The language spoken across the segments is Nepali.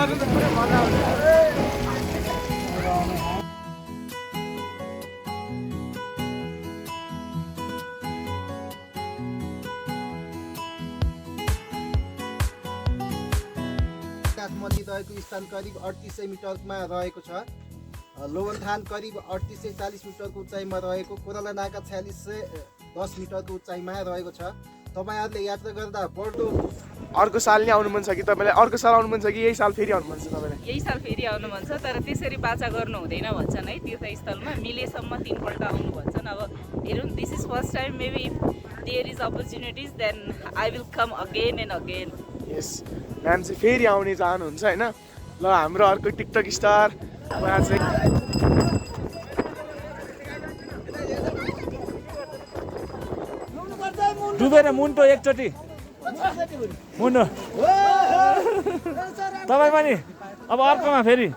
गर्नु त पुरै मजा आउँछ। मन्दिर रहेको स्थान करिब 3800 मिटरमा रहेको छ। लोवनथान करिब 3840 मिटरको उचाइमा रहेको, कोराला नाका 4610 मिटरको उचाइमा रहेको छ। तपाईँहरूले यात्रा गर्दा बढ्दो अर्को साल नै आउनु मन छ कि तपाईँलाई? अर्को साल आउनु मन छ कि यही साल फेरि आउनु मन छ तपाईँलाई? यही साल फेरि आउनु मन छ, तर त्यसरी बाचा गर्नु हुँदैन भन्छन् है तीर्थस्थलमा। मिलेसम्म 3 पल्ट आउनु भन्छन्। अब हेरौँ, this is first time, maybe if there is opportunities then I will come again and again. Yes, ma'am चाहिँ फेरि आउने चाहनुहुन्छ होइन? ल हाम्रो अर्को टिकटक स्टार उहाँ चाहिँ डुबेर मुन्टो एकचोटि मुन्टो तपाईँ पनि अब अर्कोमा फेरि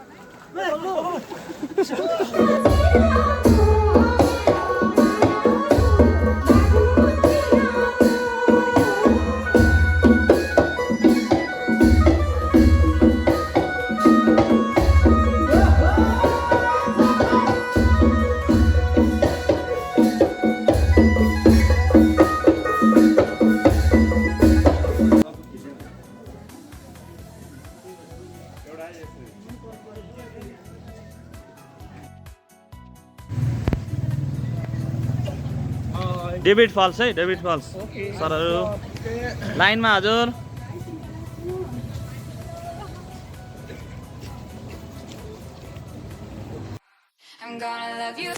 डेभिड फल्स है, डेभिड फल्स सरहरू लाइनमा हजुर। I'm gonna love you.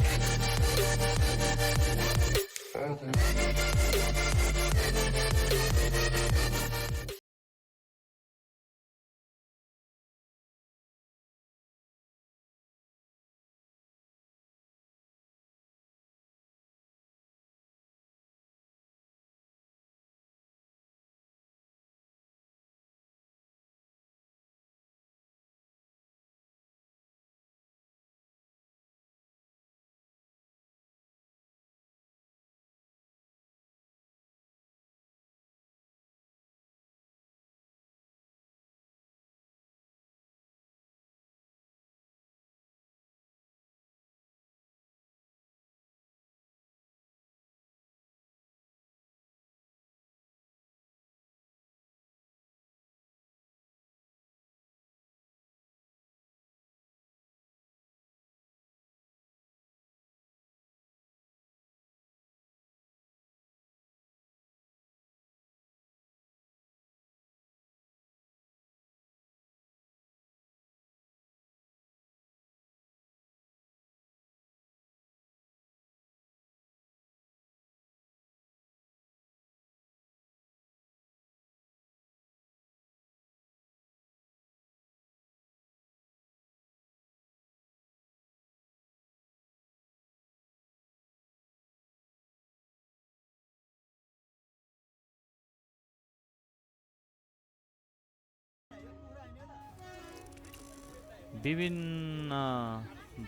विभिन्न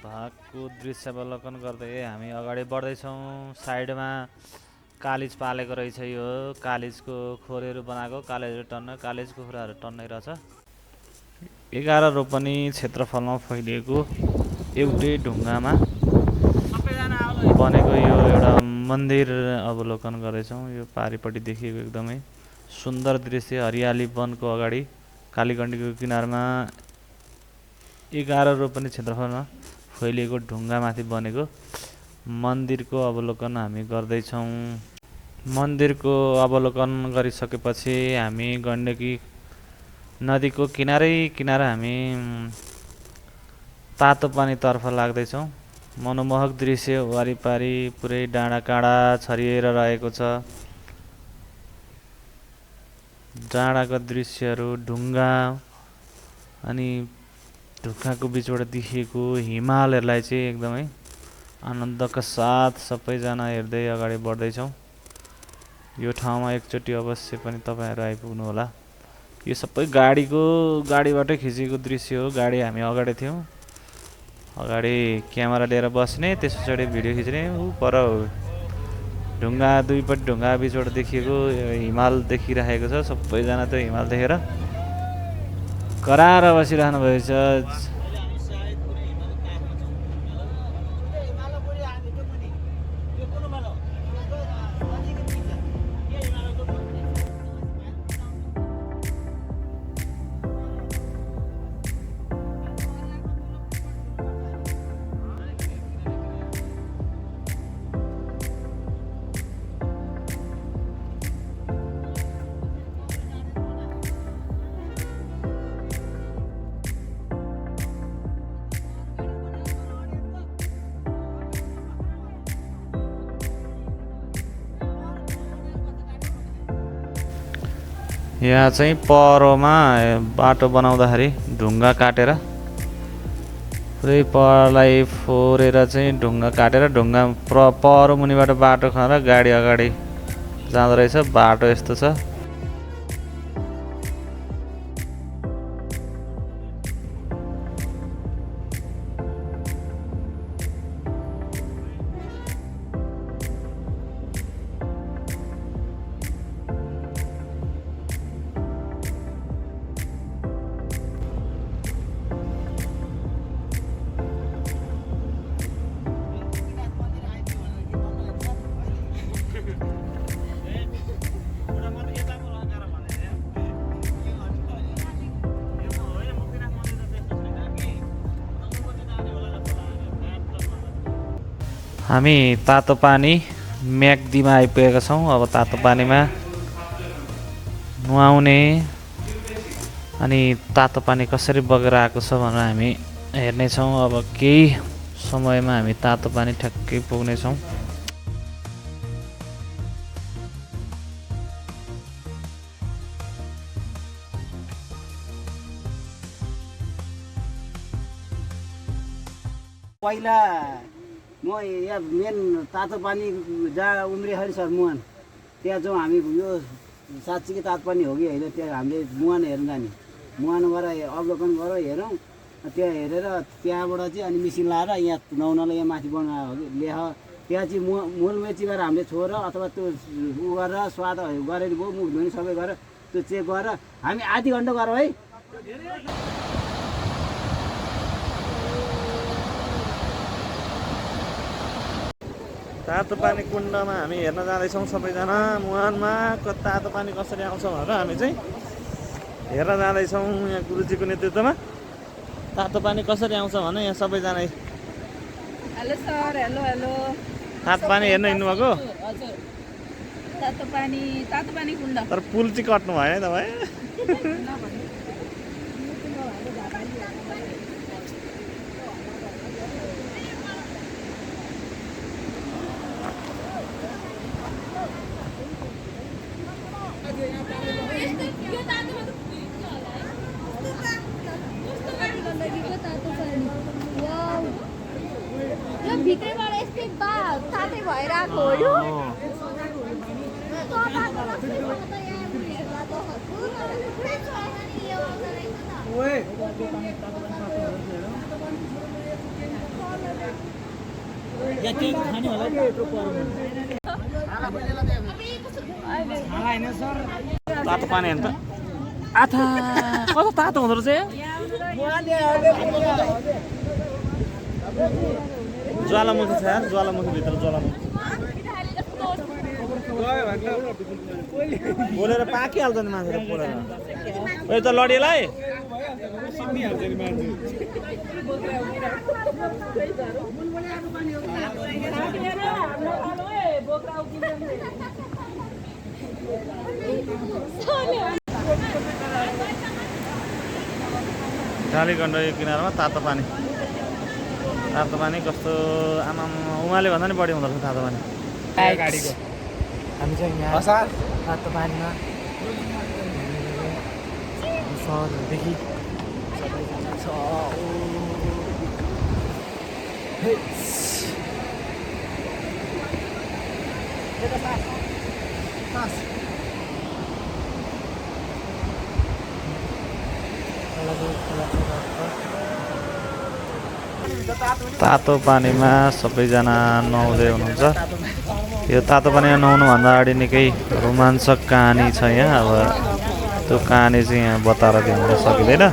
भागको दृश्यावलोकन गर्दै हामी अगाडि बढ्दैछौँ। साइडमा कालिज पालेको रहेछ। यो कालिजको खोरहरू बनाएको, कालिजहरू टन्न, कालिजको कुखुराहरू टन्नै रहेछ। 11 रोपनी क्षेत्रफलमा फैलिएको एउटै ढुङ्गामा बनेको यो एउटा मन्दिर अवलोकन गर्दैछौँ। यो पारिपट्टि देखिएको एकदमै सुन्दर दृश्य, हरियाली वनको अगाडि कालीगण्डीको किनारमा 11 रोपनी क्षेत्रफलमा फैलिएको ढुङ्गामाथि बनेको मन्दिरको अवलोकन हामी गर्दैछौँ। मन्दिरको अवलोकन गरिसकेपछि हामी गण्डकी नदीको किनारै किनारा हामी तातो पानीतर्फ लाग्दैछौँ। मनमोहक दृश्य, वारिपारि पुरै डाँडाकाँडा छरिएर रहेको छ। डाँडाको दृश्यहरू, ढुङ्गा अनि ढुङ्गाको बिचबाट देखिएको हिमालहरूलाई चाहिँ एकदमै आनन्दका साथ सबैजना हेर्दै अगाडि बढ्दैछौँ। यो ठाउँमा एकचोटि अवश्य पनि तपाईँहरू आइपुग्नु होला। यो सबै गाडीबाटै खिचेको दृश्य हो। गाडी हामी अगाडि थियौँ, अगाडि क्यामेरा लिएर बस्ने, त्यस पछाडि भिडियो खिच्ने। ऊ पर ढुङ्गा, दुईपट्टि ढुङ्गा बिचबाट देखिएको हिमाल देखिरहेको छ। सबैजना त्यो हिमाल देखेर कराएर बसिरहनु भएको छ। यहाँ चाहिँ पहरोमा बाटो बनाउँदाखेरि ढुङ्गा काटेर पुरै पहरोलाई फोरेर चाहिँ ढुङ्गा काटेर ढुङ्गा पहरो मुनिबाट बाटो खनेर गाडी अगाडि जाँदो रहेछ। बाटो यस्तो छ। हामी तातो पानी म्याग्दीमा आइपुगेका छौँ। अब तातो पानीमा नुहाउने अनि तातो पानी कसरी बगेर आएको छ भनेर हामी हेर्नेछौँ। अब केही समयमा हामी तातो पानी ठ्याक्कै पुग्नेछौँ। पहिला म यहाँ मेन तातो पानी जहाँ उम्रिखरि सर मुहान त्यहाँ जाउँ हामी यो साँच्चीकै तातो पानी हो कि होइन त्यहाँ हामीले मुहान हेर्न जाने। मुहान गएर अवलोकन गरेर हेरौँ। त्यहाँ हेरेर त्यहाँबाट चाहिँ अनि मिसिन लाएर यहाँ नुहाउनलाई यहाँ माथि बनाएर हो कि लेख त्यहाँ चाहिँ मूल मेची गरेर हामीले छोडेर अथवा त्यो उ गरेर स्वाद गरेर भयो मुख धुने सबै गरेर त्यो चेक गरेर हामी आधी घन्टा गरौँ है। तातो पानी कुण्डमा हामी हेर्न जाँदैछौँ। सबैजना मुहानमा तातो पानी कसरी आउँछ भनेर हामी चाहिँ हेर्न जाँदैछौँ। यहाँ गुरुजीको नेतृत्वमा तातो पानी कसरी आउँछ भने यहाँ सबैजना हेलो सर। Hello hello. तातो पानी हेर्न हिँड्नुभएको? हजुर। तातो पानी कुण्ड। तर पुल चाहिँ कट्नु भएन तपाईँ? भित्रैबाट यस्तै तातै भएर आएको हो यो। तातो पानी हेर्नु त आथा कस्तो तातो हुँदो रहेछ। ज्वालामुखी छ यार, ज्वालामुखी भित्र ज्वालामुखी बोलेर पाकिहाल्छ नि मान्छेले पोलेर। यो त लडिएलाई कालीगण्ड किनारमा तातो पानी कस्तो आमा उमाले भन्दा नि बढी हुँदो रहेछ तातो पानी। हामी चाहिँ यहाँ तातो पानीमा सहरदेखि तातो पानीमा सबैजना नुहाउँदै हुनुहुन्छ। यो तातो पानीमा नुहाउनुभन्दा अगाडि निकै रोमाञ्चक कहानी छ यहाँ। अब त्यो कहानी चाहिँ यहाँ बताएर दिन सकिँदैन।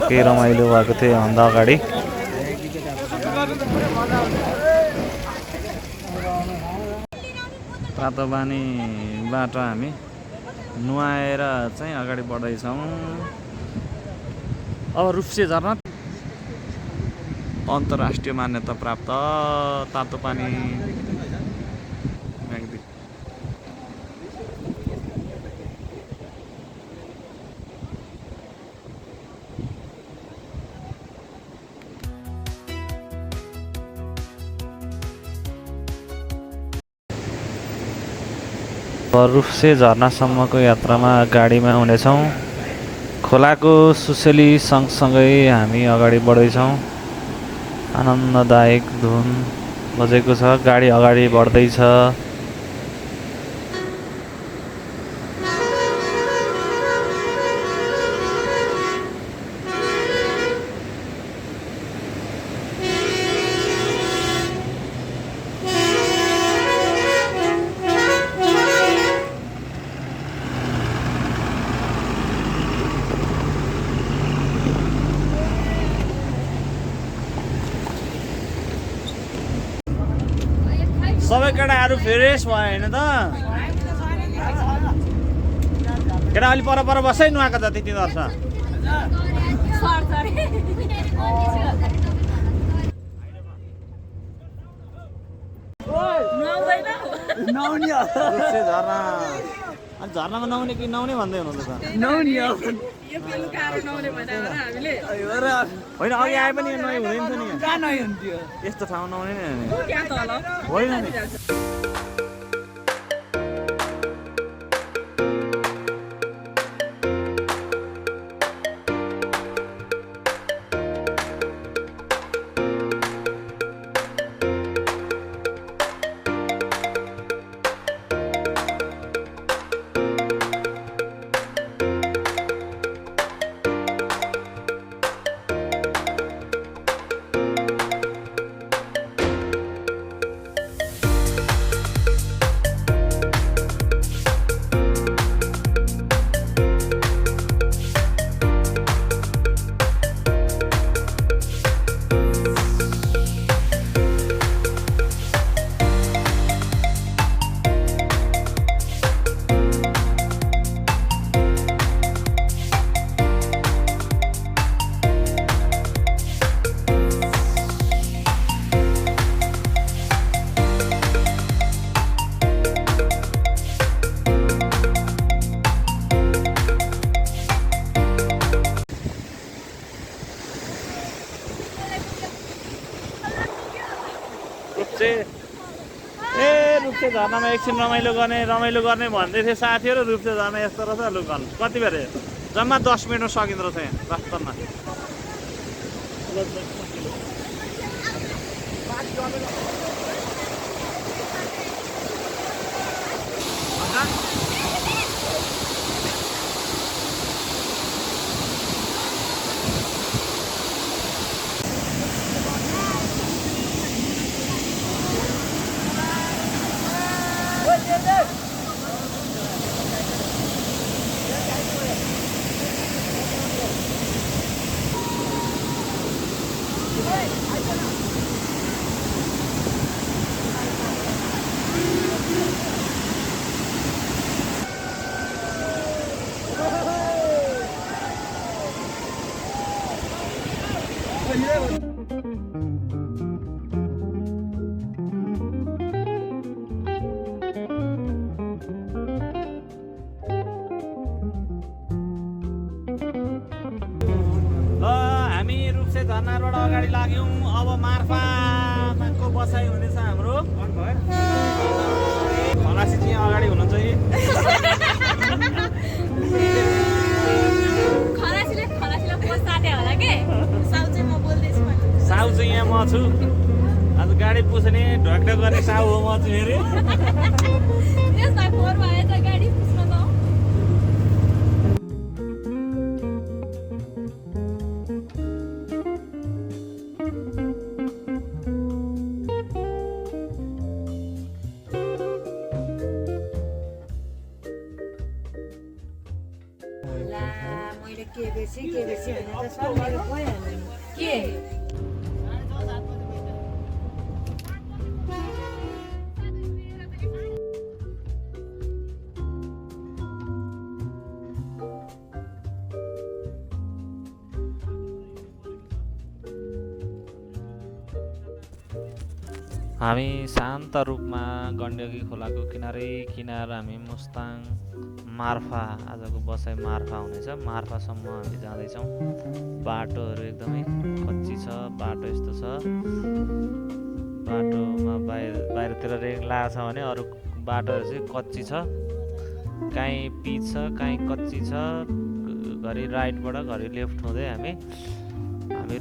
निकै रमाइलो भएको थियो भन्दा अगाडि। तातोपानीबाट हामी नुहाएर चाहिँ अगाडि बढ्दैछौँ। अब रुप्से झरना अन्तर्राष्ट्रिय मान्यता प्राप्त तातोपानी म्याग्दी। रुप्से झरनासम्मको यात्रामा गाडीमा हुनेछौँ। खोलाको सुसेली सँगसँगै हामी अगाडि बढ्दैछौँ। आनन्ददायक धुन बजेको छ, गाडी अगाडि बढ्दैछ। सबै केटाहरू फ्रेस भयो होइन त? केटा अलि पर पर बसै नुहाएको जति तिनीहरू छ। रुप्से झरना अनि झरनामा नहुने कि नहुने भन्दै हुनुहुन्छ त? होइन अघि आए पनि नुहाइ हुँदैन थियो नि। यस्तो ठाउँ नहुने नै होइन नि। रुप्से झरनामा एकछिन रमाइलो गर्ने भन्दै थिए साथीहरू। रुप्से झरना यस्तो रहेछ। लु गर्नु कति बेर जम्मा 10 मिनटमा सकिँदो रहेछ यहाँ वास्तवमा। झरनाबाट अगाडि लाग्यौँ। अब मार्फाको बसाइ हुनेछ हाम्रो। खलासी चाहिँ अगाडि हुनुहुन्छ है। साउ चाहिँ यहाँ म छु। आज गाडी पुस्ने ढकढक गर्ने साउ हो म चाहिँ फेरि। के बेसी भने त हामी शान्त रूपमा गण्डकी खोलाको किनारै किनार हामी मुस्ताङ मार्फा आजको बसाइ मार्फा हुनेछ। मार्फासम्म हामी जाँदैछौँ। बाटोहरू एकदमै कच्ची छ। बाटो यस्तो छ, बाटोमा बाहिरतिर रेल लागेको छ भने अरू बाटोहरू चाहिँ कच्ची छ। काहीँ पिच छ, काहीँ कच्ची छ। घरि राइटबाट घरि लेफ्ट हुँदै हामी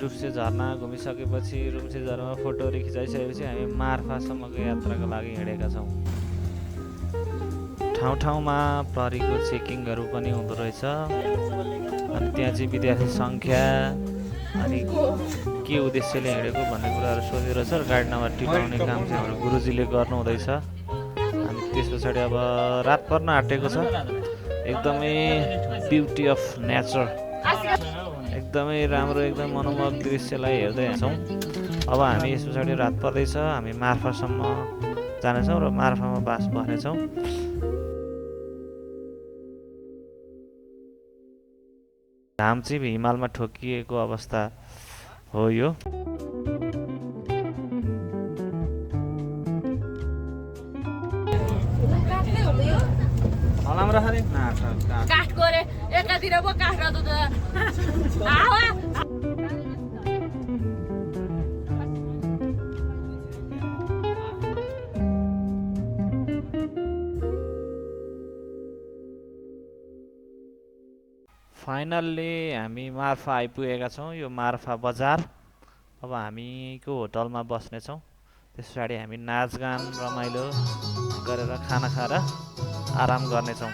रुप्से झरना घुमिसकेपछि रुप्से झरनामा फोटोहरू खिचाइसकेपछि हामी मार्फासम्मको यात्राको लागि हिँडेका छौँ। ठाउँ ठाउँमा प्रहरीको चेकिङहरू पनि हुँदो रहेछ। अनि त्यहाँ चाहिँ विद्यार्थी सङ्ख्या अनि के उद्देश्यले हिँडेको भन्ने कुराहरू सोध्दो रहेछ। गाडी नम्बर टिपाउने काम चाहिँ हाम्रो गुरुजीले गर्नुहुँदैछ। अनि त्यस पछाडि अब रात पर्न आँटेको छ। एकदमै ब्युटी अफ नेचर, एकदमै राम्रो, एकदम मनोमोहक दृश्यलाई हेर्दै छौँ। अब हामी यस पछाडि रात पर्दैछ। हामी मार्फासम्म जानेछौँ र मार्फामा बास बस्नेछौँ। घाम चाहिँ हिमालमा ठोकिएको अवस्था हो यो। काठ गरे एकातिर पो काठ हावा फाइनल्ली हामी मार्फा आइपुगेका छौँ। यो मार्फा बजार। अब हामीको होटलमा बस्नेछौँ। त्यस पछाडि हामी नाचगान रमाइलो गरेर खाना खाएर आराम गर्नेछौँ।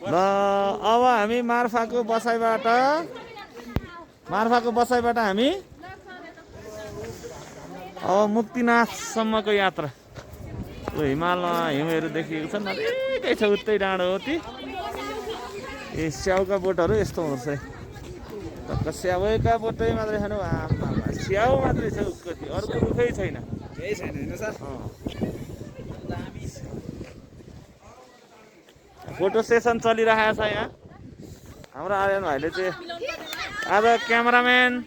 ल अब हामी मार्फाको बसाइबाट हामी अब मुक्तिनाथसम्मको यात्रा। हिमालमा हिउँहरू देखिएको छ, नजिकै छ, उतै डाँडो हो ती। ए स्याउका बोटहरू यस्तो हुँदो रहेछ। टक्क स्याउका बोटै मात्रै छन्। स्याउ मात्रै छ, कति अर्को रुखै छैन। केही छैन होइन सर। फोटो सेसन चलिरहेको छ यहाँ। हाम्रो आर्यन भाइले चाहिँ आज क्यामेराम्यान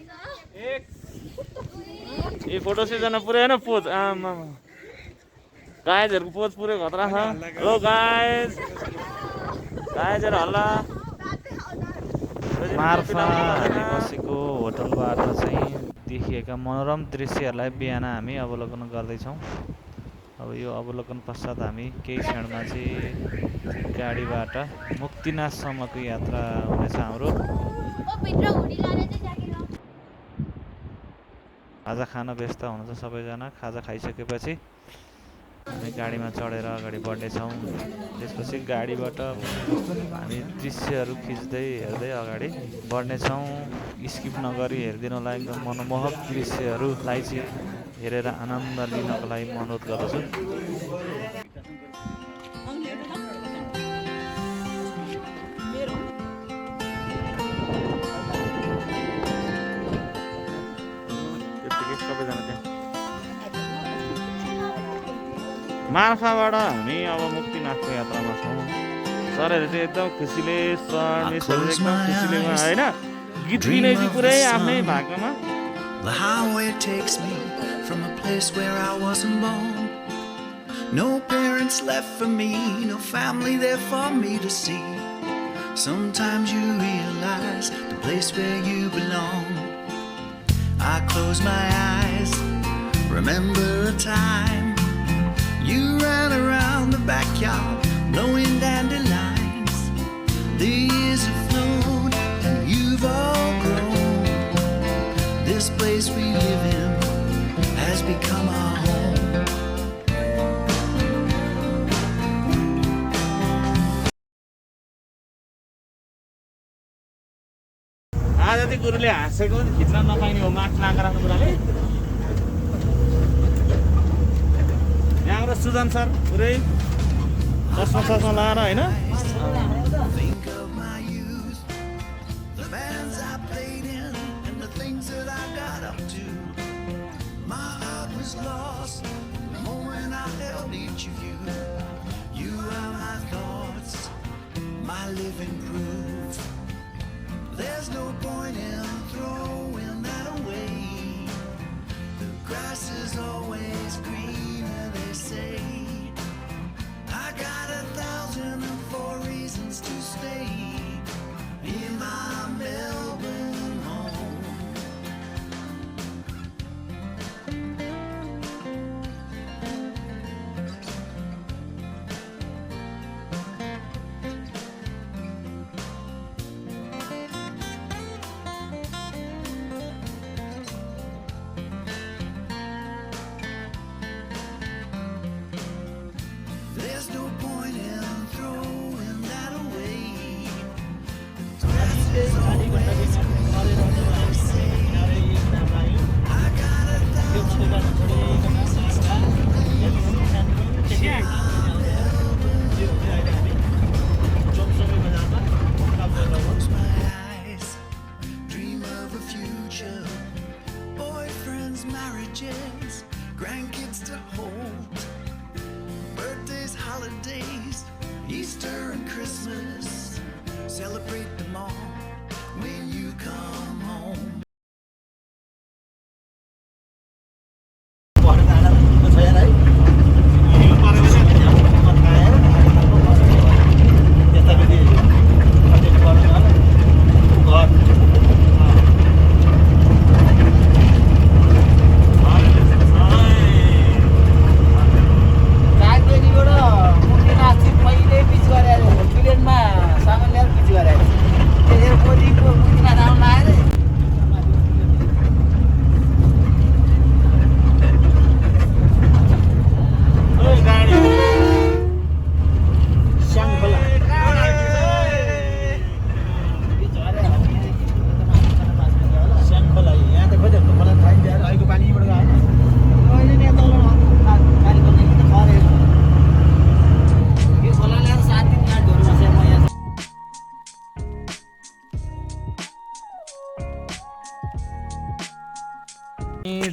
यो फोटो सेसनमा पुरै होइन पोज। आमा गाइजहरूको पोज पुरै खतरा छ। हेलो गाइजहरू हल्ला। मार्फा हामी बसेको होटलबाट चाहिँ देखिएका मनोरम दृश्यहरूलाई बिहान हामी अवलोकन गर्दैछौँ। अब यो अवलोकन पश्चात हामी केही क्षणमा चाहिँ गाडीबाट मुक्तिनाथसम्मको यात्रा हुनेछ हाम्रो। भित्र हुडी लाने चाहिँ ज्याकेट लाऊ। खाजा खान व्यस्त हुनुहुन्छ सबैजना। खाजा खाइसकेपछि हामी गाडीमा चढेर अगाडि बढ्नेछौँ। त्यसपछि गाडीबाट हामी दृश्यहरू खिच्दै हेर्दै अगाडि बढ्नेछौँ। स्किप नगरी हेरिदिनु होला। एकदम मनमोहक दृश्यहरूलाई चाहिँ हेरेर आनन्द लिनको लागि म अनुरोध गर्दछु। मार्फाबाट हामी अब मुक्तिनाथको यात्रामा छौँ। सरहरू चाहिँ एकदम खुसीले मिसहरू एकदम खुसीले होइन गीत लिने चाहिँ पुरै आफ्नै भाकामा। The highway takes me from a place where I wasn't born. No parents left for me, no family there for me to see. Sometimes you realize the place where you belong. I close my eyes, remember a time you ran around the backyard, blowing dandelions. The years have flown and you've all grown. This place we live in has become our home. आज जति गुरुले हाँसेको खिच्न नपाइने हो मार्च नगराउनु कुराले। यहाँबाट सुजन सर पुरै चस्मा लाएर होइन। Think of my youth, the bands I played in, and the things that I got up to. My heart was lost the moment I held each of you. You are my thoughts, my living proof. There's no point in throwing that away. The grass is always greener, they say. I got 1,004 reasons to stay in my Melbourne home. There's no point in throwing that away. The grass is always greener, they say. I got 1,004 reasons to close my eyes, dream of a future, boyfriends, marriages, grandkids to hold. Birthdays, holidays, Easter and Christmas, celebrate them all when you come home.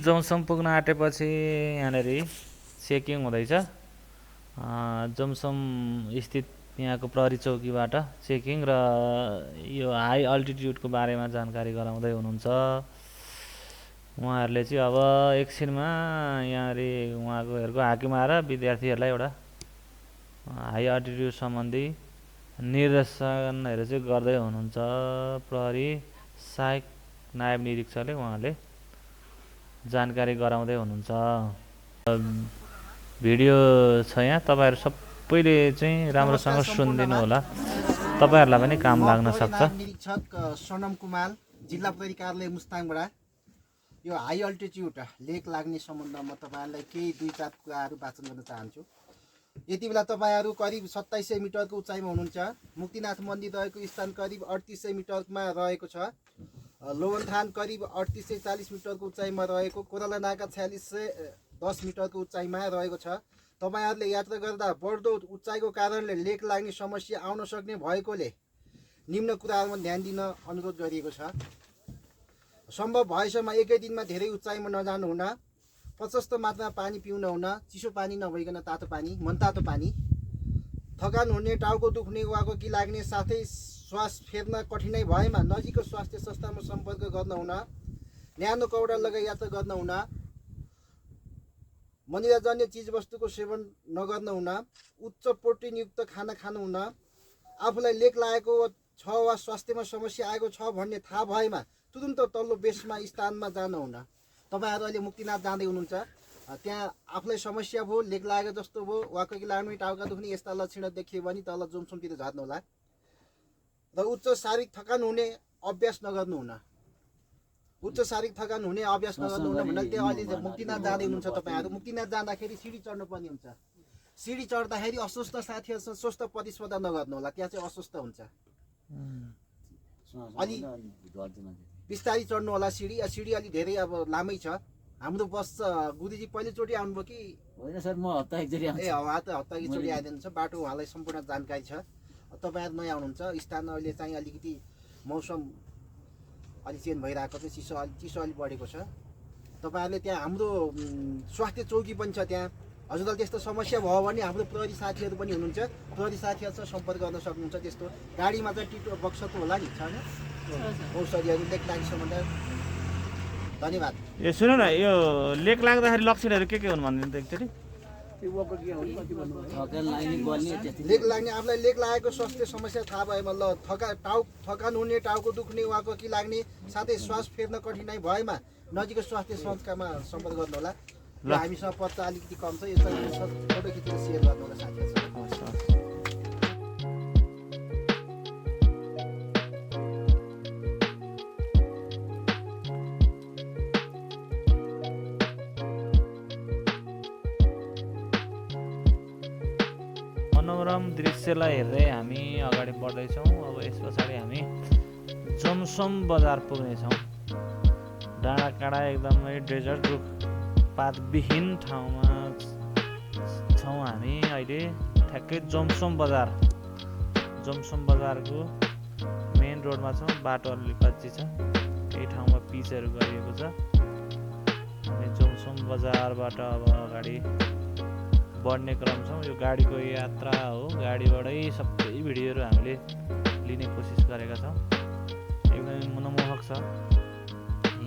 Jomsom पुग्न आँटेपछि यहाँनिर चेकिङ हुँदैछ। जमसम स्थित यहाँको प्रहरी चौकीबाट चेकिङ र यो हाई अल्टिट्युडको बारेमा जानकारी गराउँदै हुनुहुन्छ उहाँहरूले चाहिँ। अब एकछिनमा यहाँनिर उहाँहरूको हाकिम आएर विद्यार्थीहरूलाई एउटा हाई अल्टिट्युड सम्बन्धी निर्देशनहरू चाहिँ गर्दै हुनुहुन्छ। प्रहरी सहायक नायब निरीक्षकले उहाँले जानकारी गराउँदै हुनुहुन्छ। भिडियो छ यहाँ, तपाईँहरू सबैले चाहिँ राम्रोसँग सुनिदिनु होला। तपाईँहरूलाई पनि काम लाग्न म सक्छ। प्रहरी निरीक्षक सनम कुमार, जिल्ला प्रहरी कार्यालय मुस्ताङबाट यो हाई अल्टिट्युड लेक लाग्ने सम्बन्धमा तपाईँहरूलाई केही 2-4 कुराहरू वाचन गर्न चाहन्छु। यति बेला तपाईँहरू करिब 2700 मिटरको उचाइमा हुनुहुन्छ। मुक्तिनाथ मन्दिर रहेको स्थान करिब 3800 मिटरमा रहेको छ। लोवनथान करिब 3840 मिटरको उचाइमा रहेको, कोराला नाका 4610 मिटरको उचाइमा रहेको छ। तपाईँहरूले यात्रा गर्दा बढ्दो उचाइको कारणले लेक लाग्ने समस्या आउन सक्ने भएकोले निम्न कुराहरूमा ध्यान दिन अनुरोध गरिएको छ। सम्भव भएसम्म एकै दिनमा धेरै उचाइमा नजानु हुन, प्रशस्त मात्रामा पानी पिउन हुन, चिसो पानी नभइकन तातो पानी, मनतातो पानी, थकान हुने, टाउको दुख्ने, वाककी लाग्ने, साथै श्वास फेर्न कठिनाइ भएमा नजिकको स्वास्थ्य संस्थामा सम्पर्क गर्न हुन, न्यानो कपडा लगाई यात्रा गर्न हुन, मदिराजन्य चिजवस्तुको सेवन नगर्न हुन, उच्च प्रोटिनयुक्त खाना खानु हुन, आफूलाई लेक लागेको छ वा स्वास्थ्यमा समस्या आएको छ भन्ने थाहा भएमा तुरुन्त तल्लो बेसमा स्थानमा जान हुन। तपाईँहरू अहिले मुक्तिनाथ जाँदै हुनुहुन्छ, त्यहाँ आफूलाई समस्या भयो, लेक लागेको जस्तो भयो, वाककी लाग्ने, टाउका दुख्ने यस्ता लक्षण देखियो भने तल जोमसोमतिर झर्नु होला। र उच्च शारीरिक थकान हुने अभ्यास नगर्नु हुन। उच्च शारीरिक थकान हुने अभ्यास नगर्नु हुन भन्दा त्यो अहिले मुक्तिनाथ जाँदै हुनुहुन्छ तपाईँहरू, मुक्तिनाथ जाँदाखेरि सिडी चढ्नुपर्ने हुन्छ। सिडी चढ्दाखेरि अस्वस्थ साथीहरूसँग स्वस्थ प्रतिस्पर्धा नगर्नु होला, त्यहाँ चाहिँ अस्वस्थ हुन्छ। अलि बिस्तारै चढ्नु होला सिडी। सिडी अलि धेरै अब लामै छ। हाम्रो बस गुरुजी पहिलोचोटि आउनुभयो कि होइन सर, म हप्ता एकचोटि आउँछु। ए हप्ता एकचोटि आइदिनुहुन्छ। बाटो उहाँलाई सम्पूर्ण जानकारी छ। तपाईँहरू नयाँ हुनुहुन्छ, स्थान अहिले चाहिँ अलिकति मौसम अलि चेन्ज भइरहेको छ, चिसो अलि बढेको छ। तपाईँहरूले त्यहाँ हाम्रो स्वास्थ्य चौकी पनि छ त्यहाँ। हजुरलाई त्यस्तो समस्या भयो भने हाम्रो प्रहरी साथीहरू पनि हुनुहुन्छ, प्रहरी साथीहरूसँग सम्पर्क गर्न सक्नुहुन्छ। त्यस्तो गाडीमा चाहिँ टिटो बक्स त होला नि, छैन? औषधिहरू लेक लाग्ने सम्बन्ध। धन्यवाद। ए सुन्नु न, यो लेक लाग्दाखेरि लक्षणहरू के हुन् भनिदिनु त एकचोटि। थकान लाग्ने, बल्ने, त्यति। लेक लाग्ने, आफूलाई लेक लागेको स्वास्थ्य समस्या थाहा भएमा ल थकान हुने, टाउको दुख्ने, वाककी लाग्ने, साथै श्वास फेर्न कठिनाइ भएमा नजिकको स्वास्थ्य संस्थामा सम्पर्क गर्नु होला। र हामीसँग पत्ता अलिकति कम छ, यसलाई फोटो खिचेर सेयर गर्नु होला साथीहरूसँग। मनोरम दृश्यलाई हेर्दै हामी अगाडि बढ्दैछौँ। अब यस पछाडि हामी जोमसोम बजार पुग्नेछौँ। डाँडाकाँडा एकदमै डेजर्ट रुखपातविहीन ठाउँमा छौँ हामी अहिले। ठ्याक्कै जोमसोम बजारको मेन रोडमा छौँ। बाटो अलि कच्ची छ, केही ठाउँमा पिचहरू गरिएको छ। हामी जोमसोम बजारबाट अब अगाडि बढ्ने क्रम छौँ। यो गाडीको यात्रा हो, गाडीबाटै सबै भिडियोहरू हामीले लिने कोसिस गरेका छौँ। एकदमै मनमोहक छ।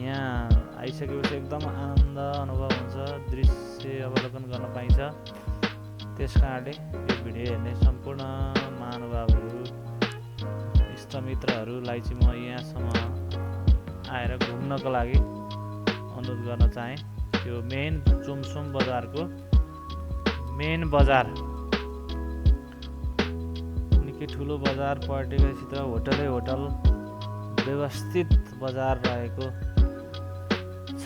यहाँ आइसकेपछि एकदम आनन्द अनुभव हुन्छ, दृश्य अवलोकन गर्न पाइन्छ। त्यस कारणले यो भिडियो हेर्ने सम्पूर्ण महानुभावहरू, इष्टमित्रहरूलाई चाहिँ म यहाँसम्म आएर घुम्नको लागि अनुरोध गर्न चाहेँ। त्यो मेन जोमसोम बजारको मेन बजार, निकै ठुलो बजार, पर्यटकीय क्षेत्र, होटलै होटल, व्यवस्थित बजार रहेको छ।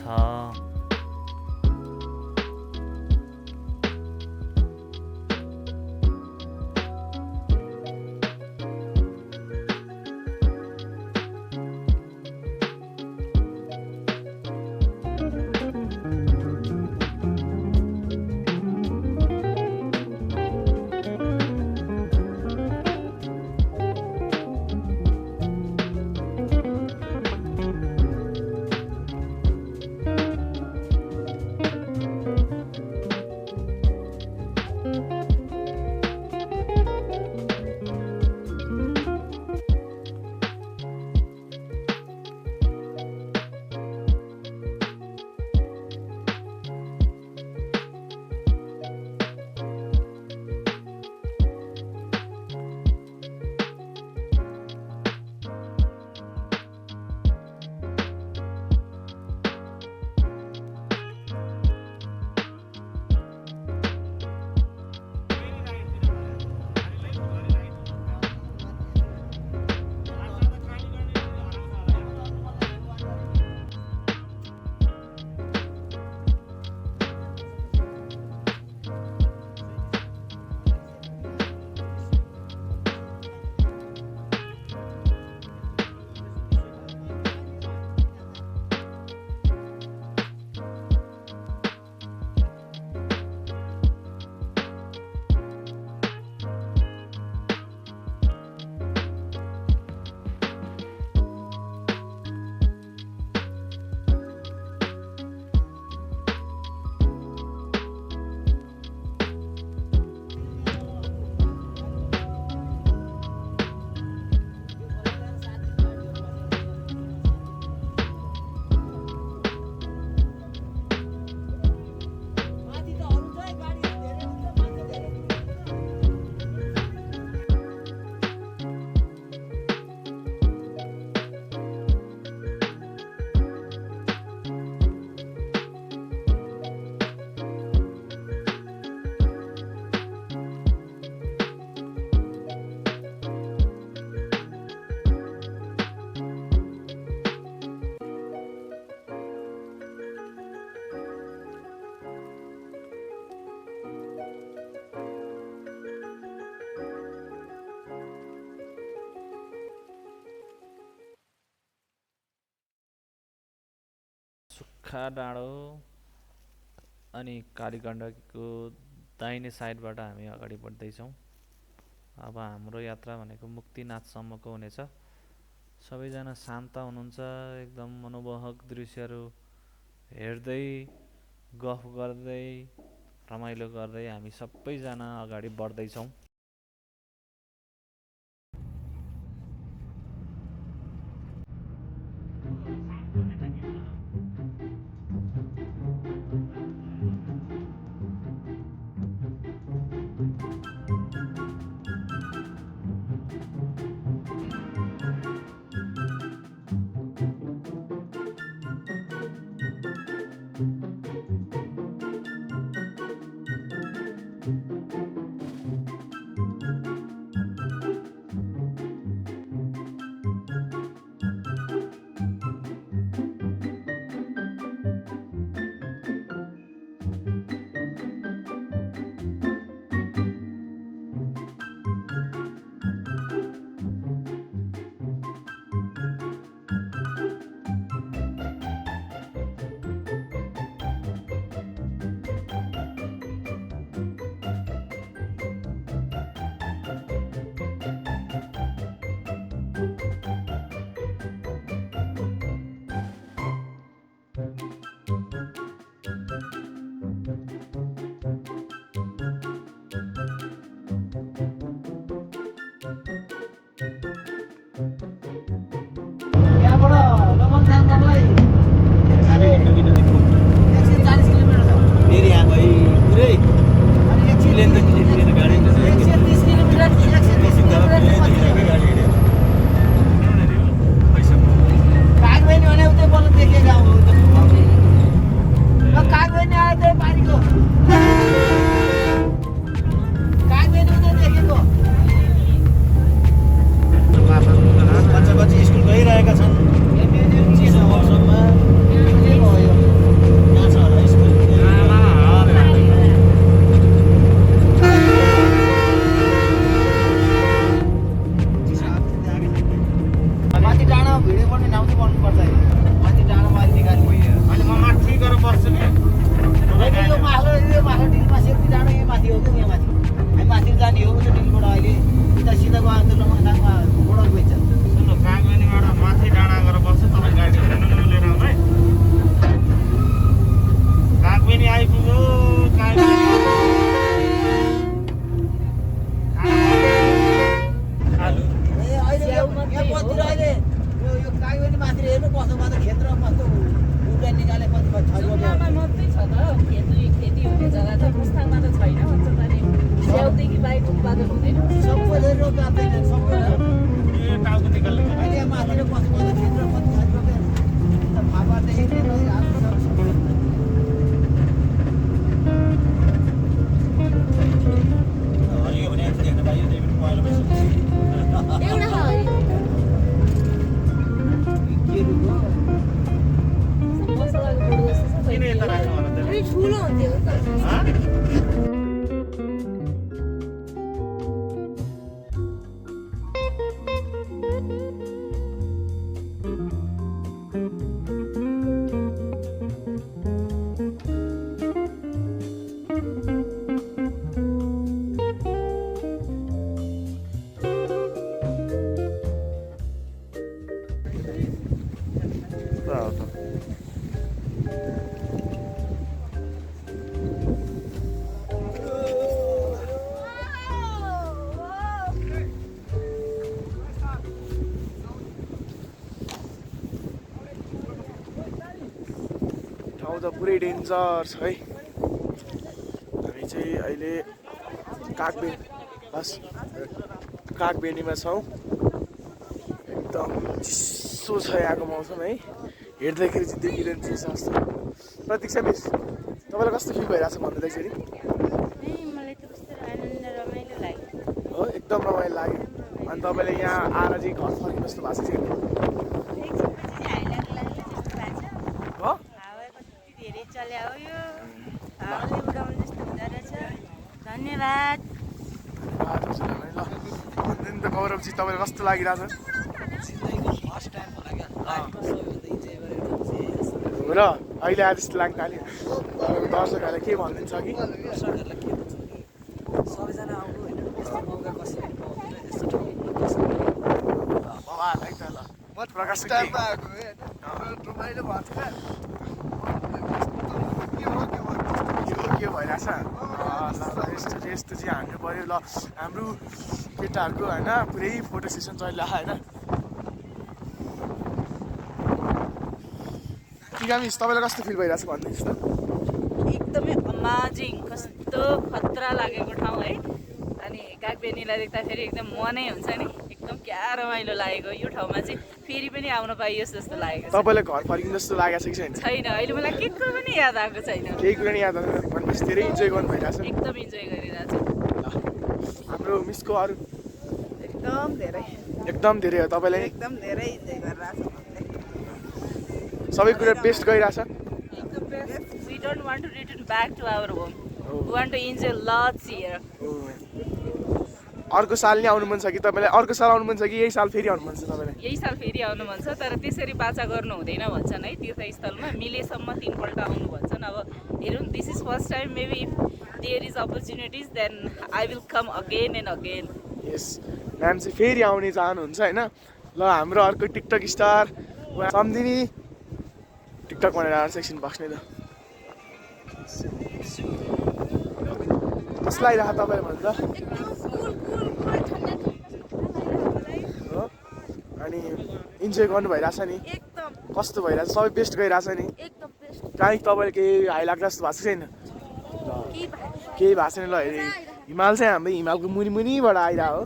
सुक्खा डाँडो अनि कालीगण्डकीको दाहिने साइडबाट हामी अगाडि बढ्दैछौँ। अब हाम्रो यात्रा भनेको मुक्तिनाथसम्मको हुनेछ। सबैजना शान्त हुनुहुन्छ, एकदम मनोमोहक दृश्यहरू हेर्दै गफ गर्दै रमाइलो गर्दै हामी सबैजना अगाडि बढ्दैछौँ। ठाउँ त पुरै डेन्जर छ है। हामी चाहिँ अहिले कागबेनीमा छौँ। एकदम चिसो छ यहाँको मौसम है, हेर्दाखेरि चाहिँ देखिँदैन चिसो जस्तो। प्रतीक्षा मिस, तपाईँलाई कस्तो फिल भइरहेको छ भन्दाखेरि? मलाई त कस्तो आनन्द रमाइलो लाग्यो। हो, एकदम रमाइलो लाग्यो। अनि तपाईँले यहाँ आएर चाहिँ घर फर्किनु जस्तो भएको छ? धन्यवाद। अत्यन्त गौरवजी, तपाईँलाई कस्तो लागिरहेछ? हो र अहिले आएर जस्तो लाग्न थाल्यो दर्शकहरूलाई के भनिदिन्छ कि सबैजना आउनु होइन यस्तो मौका कसरी पाउँदैन यस्तो बाबालाई त ल प्रकाश के भइरहेछ यस्तो यस्तो चाहिँ हान्नु पऱ्यो ल हाम्रो केटाहरूको होइन पुरै फोटो सेसन चलिरहेको होइन गामिस तपाईँलाई कस्तो फिल भइरहेछ भन्दैछ त एकदमै अमाजिङ कस्तो खतरा लागेको ठाउँ है अनि कागबेनीलाई देख्दाखेरि एकदम मनै हुन्छ नि एकदम क्या रमाइलो लागेको यो ठाउँमा चाहिँ फेरि पनि आउन पाइयोस् जस्तो लागेको छ तपाईँलाई घर फर्किनु जस्तो लागेको छ कि छैन छैन अहिले मलाई के को पनि याद आएको छैन केही कुरा नि याद आउँदैन भनेपछि धेरै इन्जोय गर्नु भइरहेछ एकदम इन्जोय गरिरहेको छु हाम्रो मिसको अरू एकदम धेरै धेरै हो तपाईँलाई एकदम धेरै इन्जोय गरिरहेको सबै कुरा बेस्ट गइरहेछ We don't want to return back to our home. We want to enjoy lots here. अर्को साल नि आउनु मन छ कि तपाईँलाई अर्को साल आउनु मन छ कि यही साल फेरि आउनु मन छ तपाईँलाई यही साल फेरि आउनु मन छ तर त्यसरी बाचा गर्नु हुँदैन भन्छन् है तीर्थस्थलमा मिलेसम्म 3 पल्ट आउनु भन्छन् अब हेरौँ this is first time maybe if there is opportunities then I will come again and again yes ma'am चाहिँ फेरि आउने चाहनुहुन्छ होइन ल हाम्रो अर्को टिकटक स्टार सम्धिनी टिकटक भनेर सेक्सन बस्ने त कस्तो लागिरहेको तपाईँले भन्दा हो अनि इन्जोय गर्नु भइरहेछ नि कस्तो भइरहेछ सबै बेस्ट गइरहेछ नि काहीँ तपाईँले केही हाई लाग्दा जस्तो भएको छैन केही भएको छैन ल हेरे हिमाल चाहिँ हाम्रो हिमालको मुनि मुनिबाट आइरहेको हो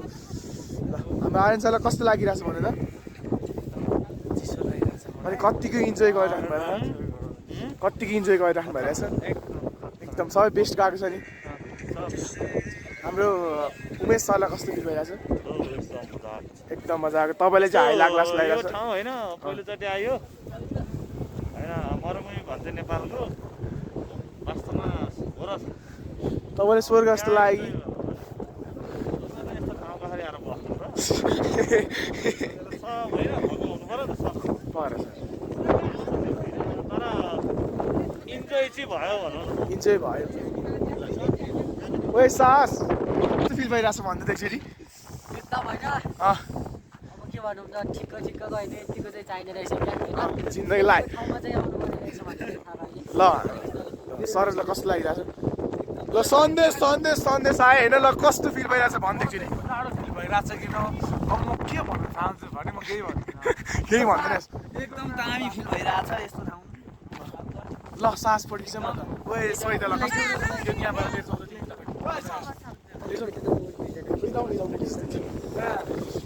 ल हाम्रो आर्यनलाई कस्तो लागिरहेछ भने त अनि कत्तिको इन्जोय गरिराख्नु भइरहेछ कत्तिको इन्जोय गरिराख्नु भइरहेछ एकदम सबै बेस्ट गएको छ नि हाम्रो उमेश सरलाई कस्तो फिल भइरहेछ एकदम मजा आएको तपाईँले चाहिँ हाई लाग्ला जस्तो लागिरहेछ ठाउँ होइन पहिलोचोटि आयो होइन मरुभूमि भन्छ नेपालको वास्तवमा हो र तपाईँले स्वर्ग जस्तो लाग्यो कि यस्तो ठाउँ कसरी आएर बस्नु र सब होइन भोको हुनु पऱ्यो नि सब परेछ तर इन्जोय चाहिँ भयो भनौँ न इन्जोय भयो ओए सास कस्तो फिल भइरहेछ भन्दै त एकचोटि एकदम होइन अँ अब के भन्नु त ठिक्क गयो भने यतिको चाहिँ चाहिने रहेछ क्या होइन जिन्दगीलाई ठाउँमा चाहिँ आउनु पर्ने रहेछ भन्ने थाहा भयो ल सरोजलाई कस्तो लागिरहेछ ल सन्देश आयो होइन ल कस्तो फिल भइरहेछ भन्दै एकचोटि साह्रो फिल भइरहेछ किन अब म के भन्न चाहन्छु भने म केही भन्दिनँ केही भन्दैन एकदम दामी फिल भइरहेछ यस्तो ठाउँ ल सास पड्किन्छ म त ओए सोही त ल कस्तो त्यो क्यामेरा लिएर जाउँछ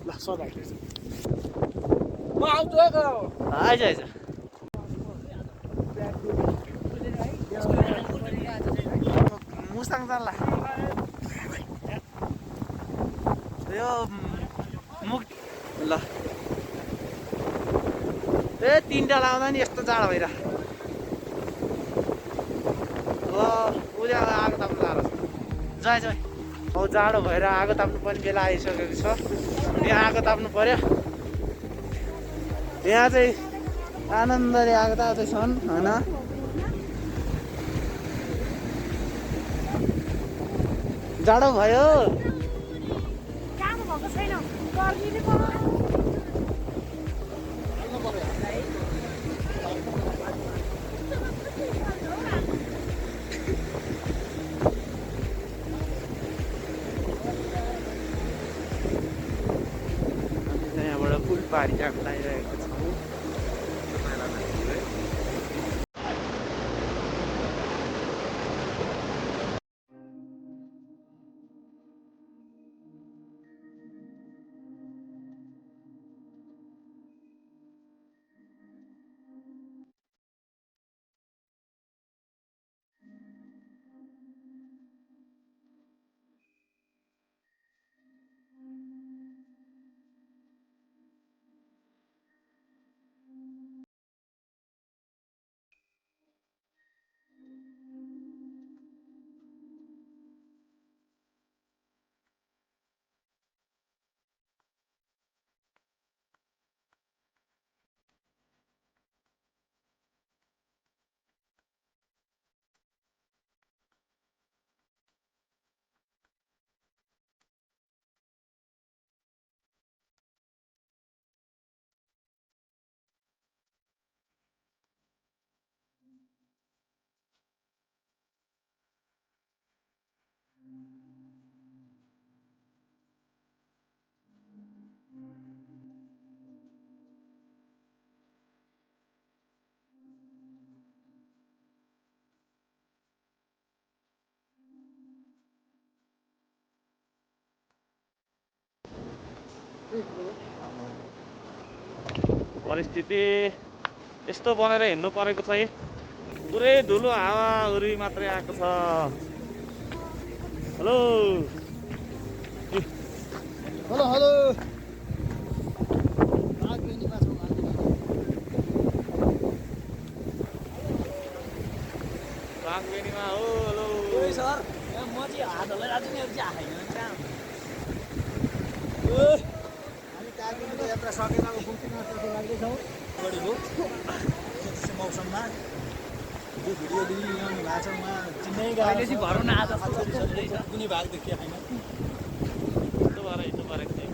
ल सदा म आउँछु है आइज आइज मुस्ताङ जानला यो मुख ल ए 3 डाल आउँदा नि यस्तो जाडो भइरह ल उहिले आगो ताप्नु जाडो जय अब जाडो भएर आगो ताप्नु पनि बेला आइसकेको छ यहाँ आगो ताप्नु पर्यो यहाँ चाहिँ आनन्दले आगो ताप्दैछन् होइन जाडो भयो यहाँबाट फुल पारी जान लागिरहेको छौँ परिस्थिति यस्तो बनेर हिँड्नु परेको छ है। पुरै धुलो हावाहुरी मात्रै आएको छ। हेलो हेलो हेलो कागबेनीमा हो। हेलो सर म चाहिँ हात हल्लाइरहेको छु नि अरू चाहिँ हामी कागबेनीको यात्रा सकेर अब बुकिङमा लाग्दैछौँ बढीको मौसममा जो भिडियो लिइरहनु भएको छ उहाँ चिन्नै अहिले चाहिँ भरौँ न आज कुनै भाग देखिया छैन। यस्तो भएर हिँड्नु परेको थियो।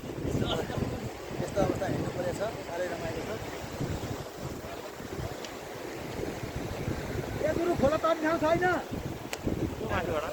यस्तो अवस्था हिँड्नु परेछ। साह्रै रमाइलो छ। ए गुरु खोला तर्ने ठाउँ छैन। त्यो माथिबाट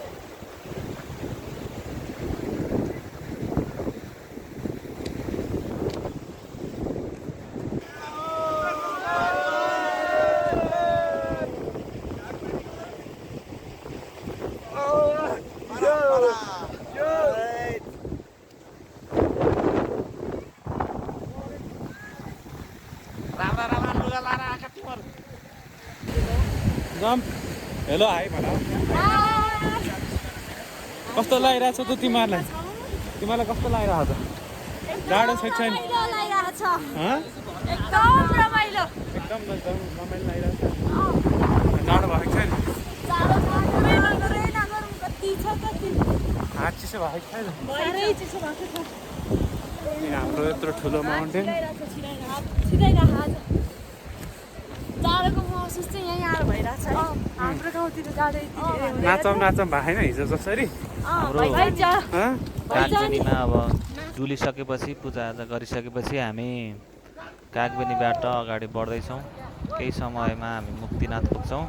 राम्रा लुगा लाएर आएका तिमीहरू। जम्प हेलो हाई भन। कस्तो लागिरहेछ त तिमीहरूलाई? तिमीहरूलाई कस्तो लागिरहेछ? जाडो छ छैन? एकदम रमाइलो एकदम रमाइलो लागिरहेछ। जाडो भएको छैन? हात चिसो भएको छैन? हाम्रो यत्रो ठुलो माउन्टेन जाडोको महसुस चाहिँ यहीँ आएर भइरहेछ है। हाम्रो गाउँतिर जाडो यति धेरै हुँदैन। नाचौँ भएन हिजो जसरी। कागबेनीमा अब डुलिसकेपछि पूजाआजा गरिसकेपछि हामी कागबेनीबाट अगाडि बढ्दैछौँ। केही समयमा हामी मुक्तिनाथ पुग्छौँ।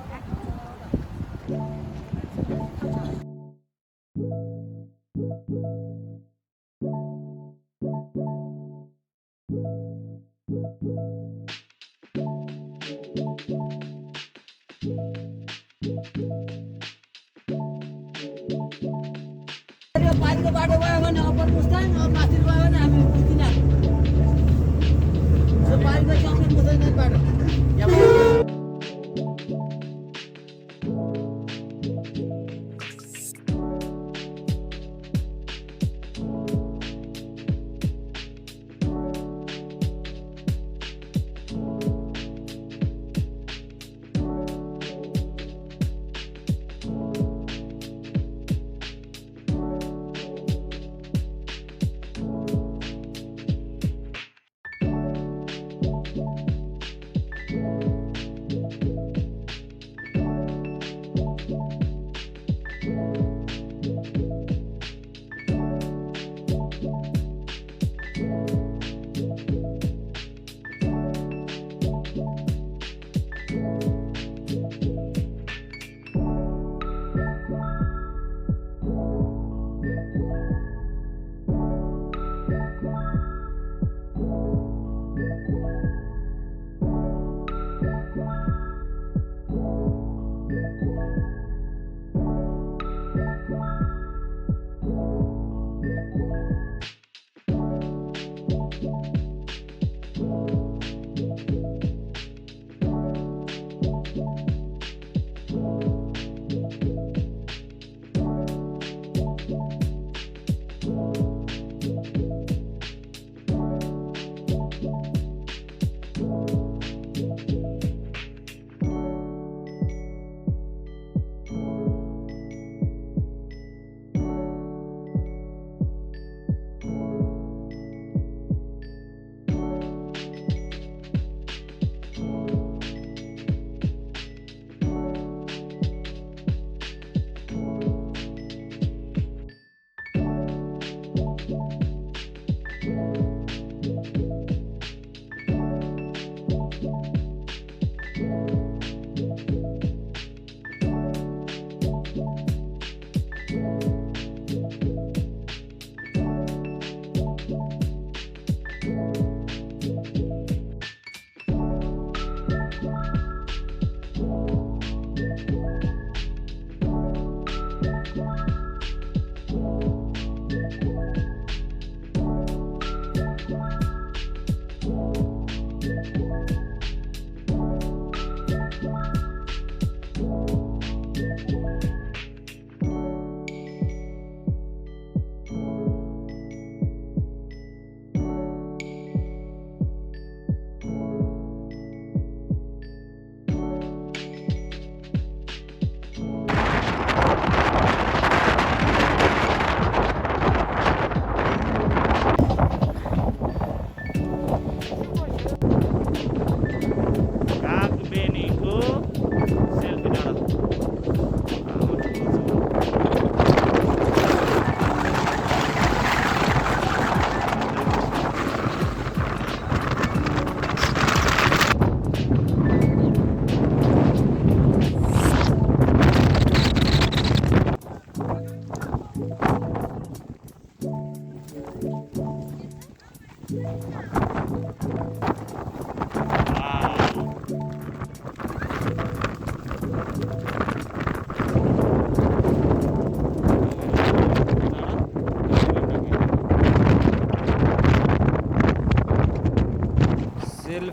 पानीको बाटो गयो भने अप्पर मुस्ताङ, अब माथि गयो भने हामी मुक्तिनाथ। पानीको जङ्गल मुस्ताङ बाटो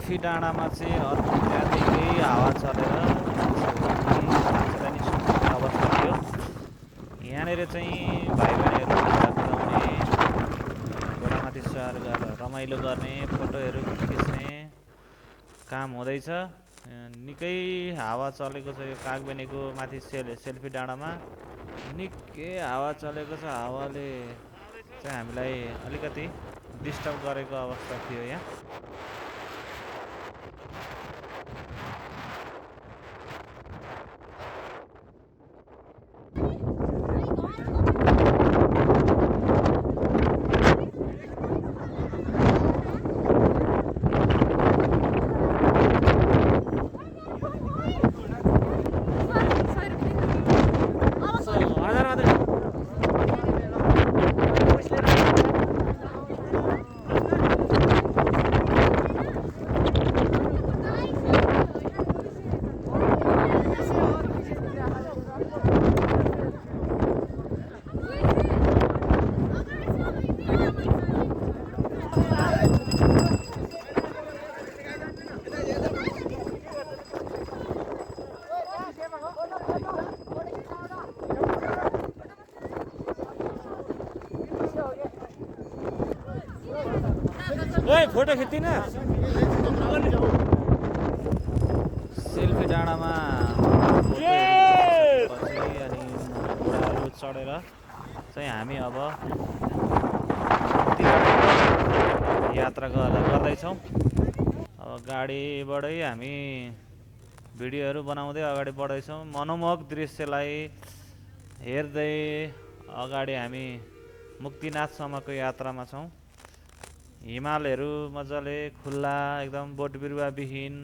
सेल्फी डाँडामा चाहिँ अर्को त्यहाँदेखि हावा चलेर राजधानी सुत्ने अवस्था थियो। यहाँनिर चाहिँ भाइ बहिनीहरू कुदाउने घोडामाथि सवार गरेर रमाइलो गर्ने फोटोहरू खिच्ने काम हुँदैछ। निकै हावा चलेको छ यो कागबेनीको माथि सेल्फी डाँडामा निकै हावा चलेको छ। हावाले चाहिँ हामीलाई अलिकति डिस्टर्ब गरेको अवस्था थियो यहाँ। फोटो खिच्दिन सेल्फी डाँडामा अनि घोडाहरू चढेर चाहिँ हामी अब यात्रा गर्दैछौँ। अब गाडीबाटै हामी भिडियोहरू बनाउँदै अगाडि बढ्दैछौँ। मनमोहक दृश्यलाई हेर्दै अगाडि हामी मुक्तिनाथसम्मको यात्रामा छौँ। हिमालहरू मजाले खुल्ला एकदम बोट बिरुवाविहीन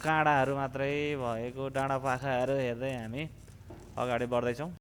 काँडाहरू मात्रै भएको डाँडा पाखाहरू हेर्दै हामी अगाडि बढ्दैछौँ।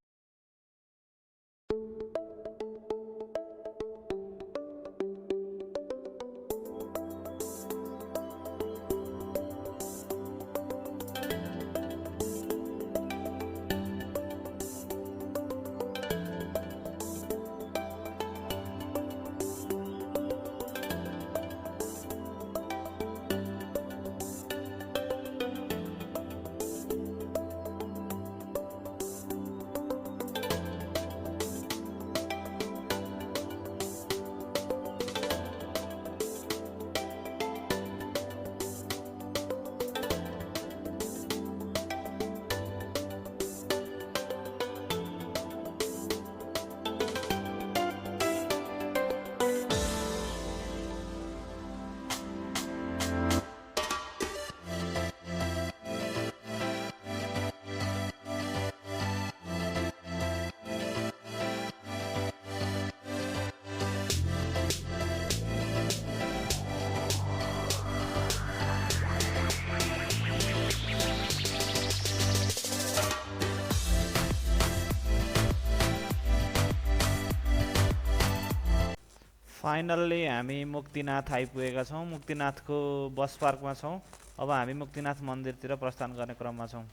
फाइनल्ली हामी मुक्तिनाथ आइपुगेका छौँ। मुक्तिनाथको बस पार्कमा छौँ। अब हामी मुक्तिनाथ मन्दिरतिर प्रस्थान गर्ने क्रममा छौँ।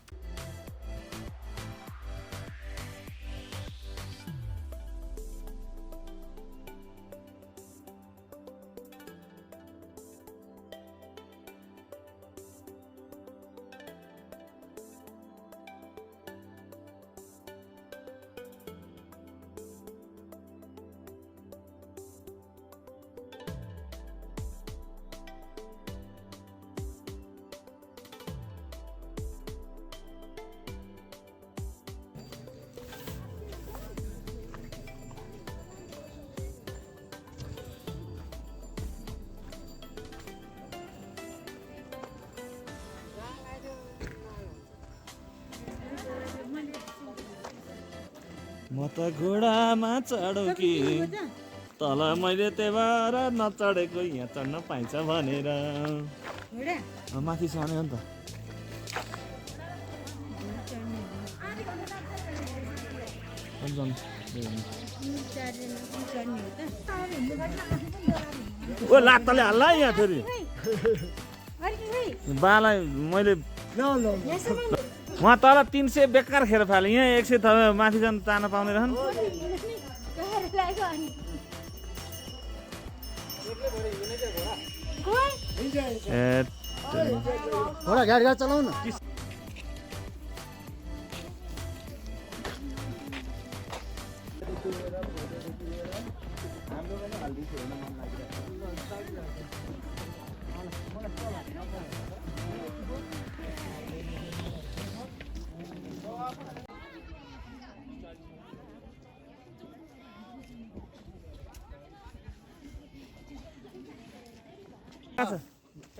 म त घोडामा चढौ कि तल मैले त्यही भएर नचढेको यहाँ चढ्न पाइन्छ भनेर। माथि चढ्ने हो नि त। ओ लात्ताले हाल्ला यहाँ फेरि बालाई मैले वहाँ तल 300 बेकार खेर फाले यहाँ 100 त माथि जान तान पाउने रहन्। ए थोडा गाडी चलाउ न।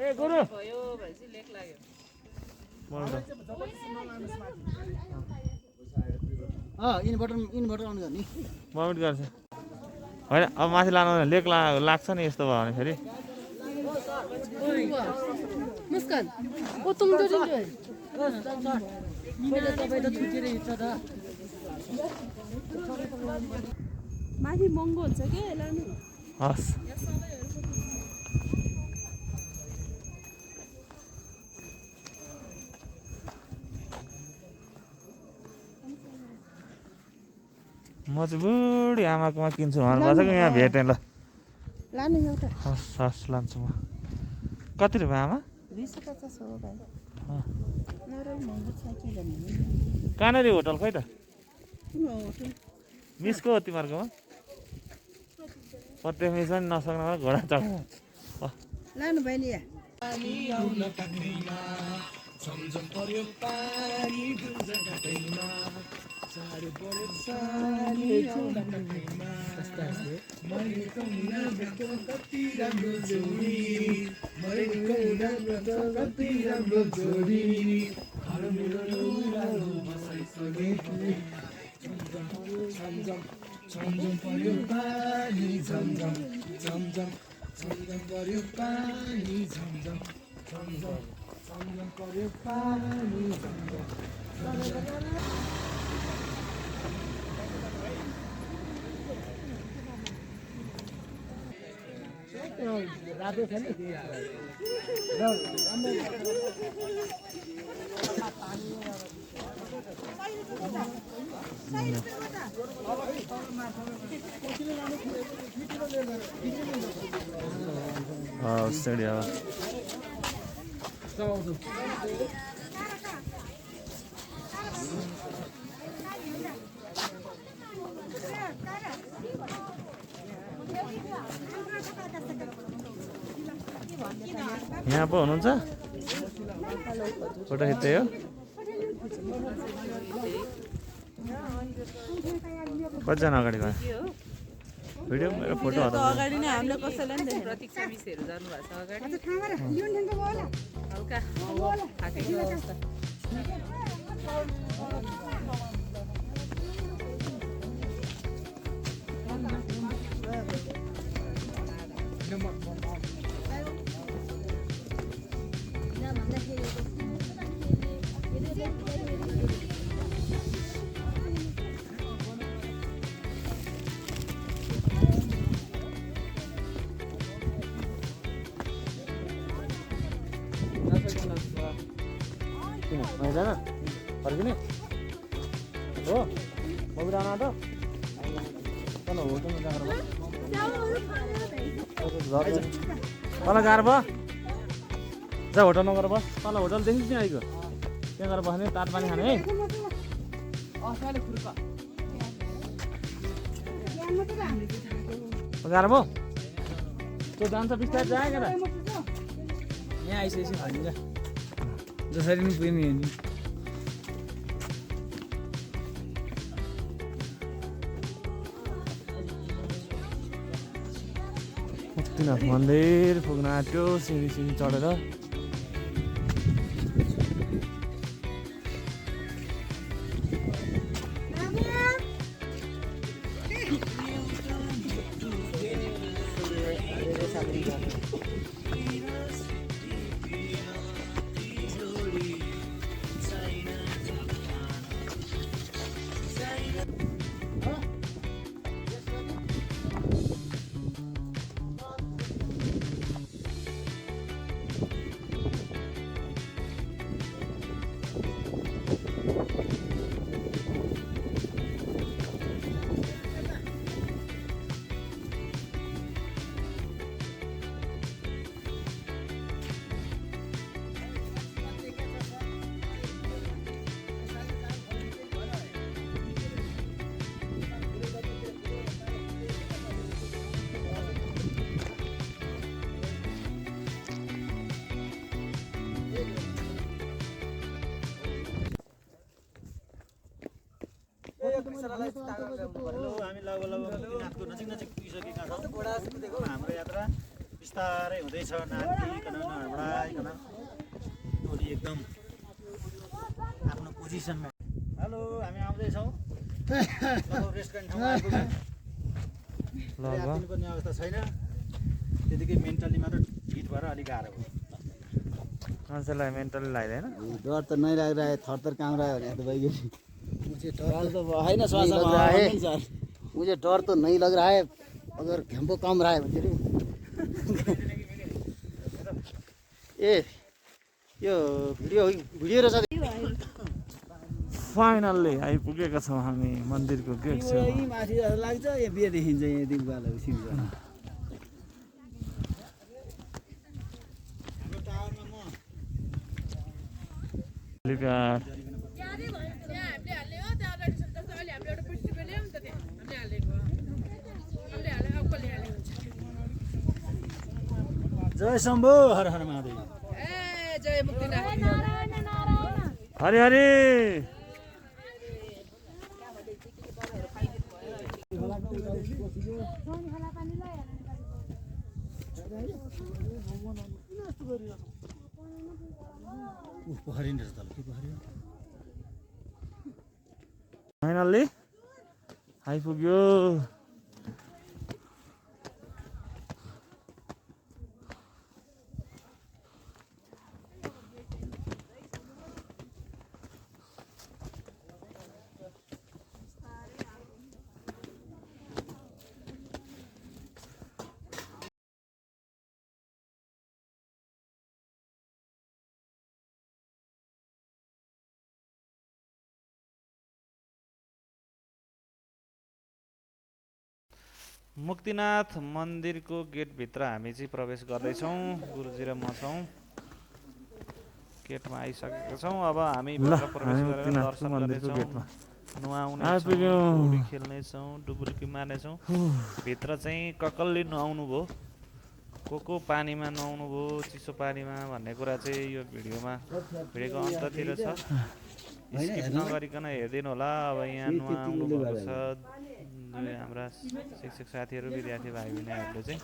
ए गुरु भयो भनेपछि लेक लाग्यो। इन्भर्टर अन गर्ने। भमिट गर्छ होइन अब माथि लानु लेक लाग्छ नि यस्तो भयो भने फेरि मुस्कान ओ तुम त रिन्जो मैले तपाईँ त छुटेर हिँड्छ त माथि महँगो हुन्छ के लानु हस् म चाहिँ बुढी आमाकोमा किन्छु भन्नुपर्छ कि यहाँ भेटेँ ल लानु एउटा हस् हस् लान्छु म कति रुपियाँ आमा 250 हो भाइ नरल महँगो छ के भन्नु कहाँनिर होटल खै त कुन होटल मिसको हो तिमीहरूकोमा प्रत्येक मिस पनि नसक्नु घोडा चढाउ लानु भयो नि रातो छ नि स्टेडियम यहाँ पो हुनुहुन्छ फोटो खिच्दै हो कतिजना अगाडि गयो भिडियो मेरो फोटो अगाडि नै हामीले कसैलाई नि देखेन प्रतीक्षा मिसहरू जानुभएको छ अगाडि हल्का थाकेको अवस्था जान फर्किने हो मबिर आना त तल होटलमा जाँदा तल गएर भयो जा होटलमा गएर बस तल होटल देखिस् नि आइको त्यहाँ गएर बस्ने तात पानी खाने है गएर भयो त्यो जान्छ बिस्तारै जाए क्या यहाँ आइसकेपछि भनिन्छ जसरी नि पुग्यो नि मुक्तिनाथ मन्दिर पुग्न आँट्यो सिँढी चढेर हामी लगभग मुक्तिनाथको नजिक पुगिसकेका छौँ। हाम्रो यात्रा बिस्तारै हुँदैछ, नाचिकन नहडबडाइकन टोली एकदम आफ्नो पोजिसनमा। हेलो, हामी आउँदैछौँ। रेस्टुरेन्ट ठाउँमा आइपुग्यौँ। पर्ने अवस्था छैन, त्यतिकै मेन्टली मात्र फिट भएर अलिक गाह्रो भयो। मान्छेलाई मेन्टली लाग्दैन, डर त नै लागिरहेको, थरथर कामरायो भने त भइगयो। मुझे डर तो है ना, श्वास लग रहा है, मुझे डर तो नहीं लग रहा है, अगर हमको कम रहा है भने ए यो भिडियो रहेछ। फाइनल्ली आइपुगेका छौँ हामी मन्दिरको गेट छेउमा। यही माथि लाग्छ, यो बिहे देखिन्छ यहाँदेखि उकालो सिमजना। जय शम्भो, हर हर महादेव। जय मुक्तिनाथ। हरि हरि। पोखरी रहेछ तल, के पोखरी हो? फाइनल्ली आइपुग्यो। मुक्तिनाथ मन्दिरको गेटभित्र हामी चाहिँ प्रवेश गर्दैछौँ। गुरुजी र म छौँ, गेटमा आइसकेका छौँ। अब हामी भित्र प्रवेश गरेर दर्शन गर्नेछौँ, नुहाउनेछौँ, पौडी खेल्नेछौँ, डुबुल्की मार्नेछौँ। भित्र चाहिँ ककल्ली नुहाउनु भयो, को पानीमा नुहाउनु भयो, चिसो पानीमा भन्ने कुरा चाहिँ यो भिडियोको अन्ततिर छ। स्किप नगरिकन हेरिदिनु होला। अब यहाँ नुहाउनु भएको छ हाम्रा शिक्षक साथीहरू, विद्यार्थी भाइ बहिनीहरूले चाहिँ।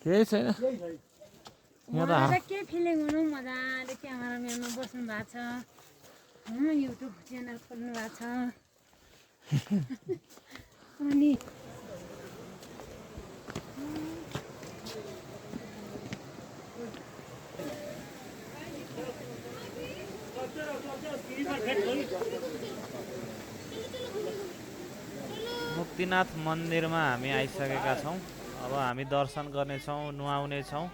केही छैन, के फिलिङ हुनु, मजाले क्यामेराम्यानमा बस्नु भएको छ, युट्युब च्यानल खोल्नु भएको छ। अनि मुक्तिनाथ मन्दिरमा हामी आइसकेका छौँ। अब हामी दर्शन गर्नेछौँ, नुहाउनेछौँ।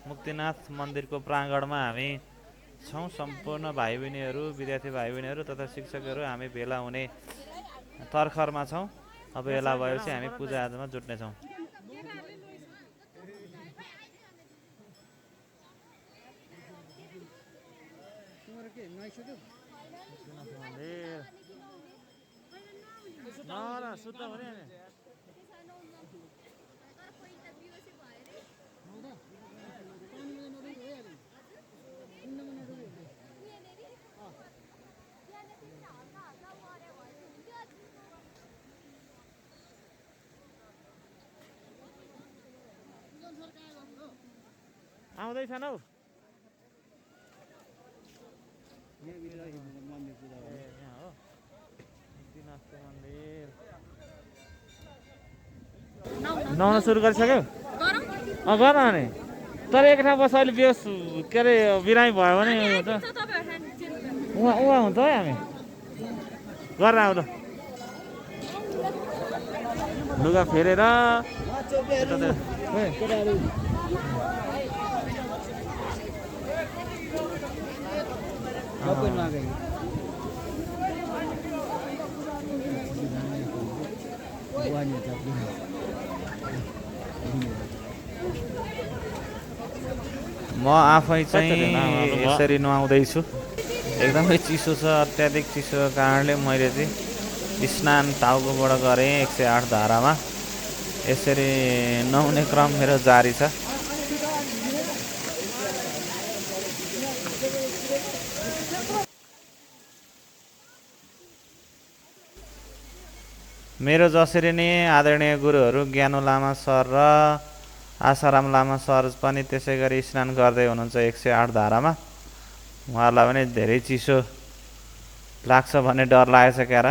मुक्तिनाथ मन्दिरको प्राङ्गणमा हामी छौँ। सम्पूर्ण भाइ बहिनीहरू, विद्यार्थी भाइ बहिनीहरू तथा शिक्षकहरू हामी भेला हुने तर्खरमा छौँ। अब भेला भएपछि हामी पूजाआजामा जुट्नेछौँ। शुद्ध हुने आउँदैछन् हौ। नुहाउन सुरु गरिसक्यो? गर नि, तर एक ठाउँ बस अहिले बेहोस के अरे बिरामी भयो भने उहाँ हुन्छ है। हामी गरेर आउँदा लुगा फेरेर म आफै चाहिँ यसरी नुहाउँदैछु। एकदमै चिसो छ, अत्याधिक चिसोको कारणले मैले चाहिँ स्नान टाउकोबाट गरेँ 108 धारामा। यसरी नुहाउने क्रम मेरो जारी छ। मेरो जसरी नै आदरणीय गुरुहरू ज्ञानु लामा सर र आसाराम लामा सर पनि त्यसै गरी स्नान गर्दै हुनुहुन्छ 108 धारामा। उहाँहरूलाई पनि धेरै चिसो लाग्छ भन्ने डर लागेछ क्यार।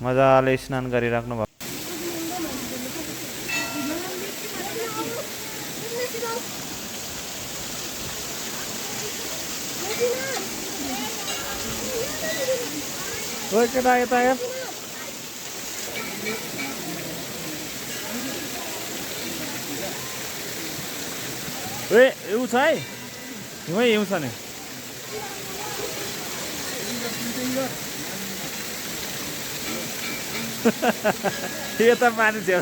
मजाले स्नान गरिराख्नु भयो। ओइ केटा यता हेर। ए हिउँ छ है, हिउँ हिउँ छ नि। यता पानी छेउ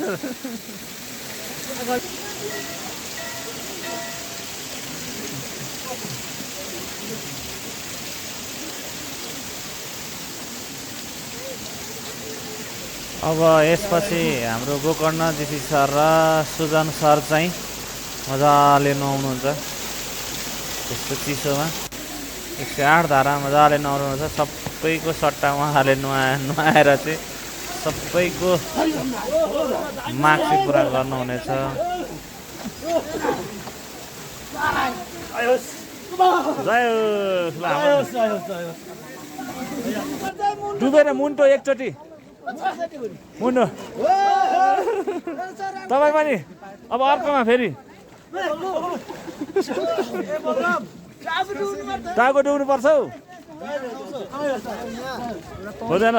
अब यसपछि हाम्रो गोकर्ण जीसी सर र सुजन सर चाहिँ मजाले नुहाउनुहुन्छ। त्यस्तो चिसोमा 108 धारा मजाले नुहाउनुहुन्छ। सबैको सट्टा उहाँले नुहाएर चाहिँ सबैको माग चाहिँ पुरा गर्नुहुनेछ। डुबेर मुन्टो एकचोटि मुन्टो तपाईँ पनि अब अर्कोमा फेरि टाउको डुब्नु पर्छ हौ। हुँदैन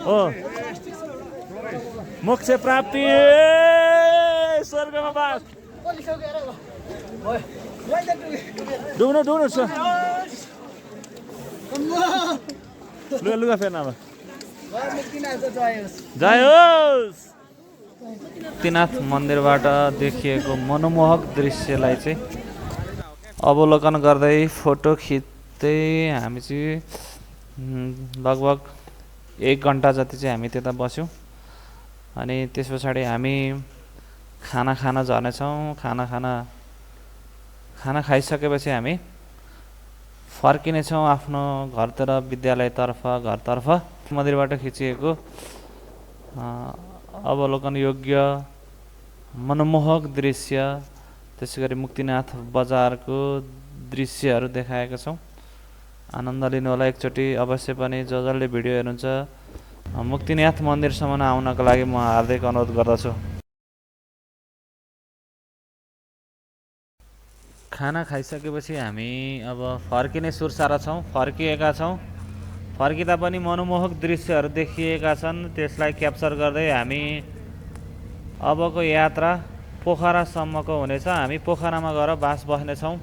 हो मोक्ष प्राप्ति स्वर्गमा बास। डुब्नु डुब्नु लुगा फेर्न अब जय होस्। मुक्तिनाथ मन्दिरबाट देखिएको मनमोहक दृश्यलाई चाहिँ अवलोकन गर्दै फोटो खिच्दै हामी चाहिँ लगभग 1 घन्टा जति चाहिँ हामी त्यता बस्यौँ। अनि त्यस पछाडि हामी खाना खान झर्नेछौँ। खाना खाइसकेपछि हामी फर्किनेछौँ आफ्नो घरतिर, घरतर्फ। मन्दिरबाट खिचिएको अवलोकन योग्य मनमोहक दृश्य, त्यसै गरी मुक्तिनाथ बजारको दृश्यहरू देखाएका छौँ। आनन्द लिनु होला एकचोटि अवश्य पनि। जसले भिडियो हेर्नुहुन्छ मुक्तिनाथ मन्दिरसम्म आउनको लागि म हार्दिक अनुरोध गर्दछु। खाना खाइसकेपछि हामी अब फर्किने सुरसारा छौँ, फर्किएका छौँ। फर्किँदा पनि मनमोहक दृश्यहरू देखिएका छन्, त्यसलाई क्याप्चर गर्दै हामी अबको यात्रा पोखरासम्मको हुनेछ। हामी पोखरामा गएर बास बस्नेछौँ।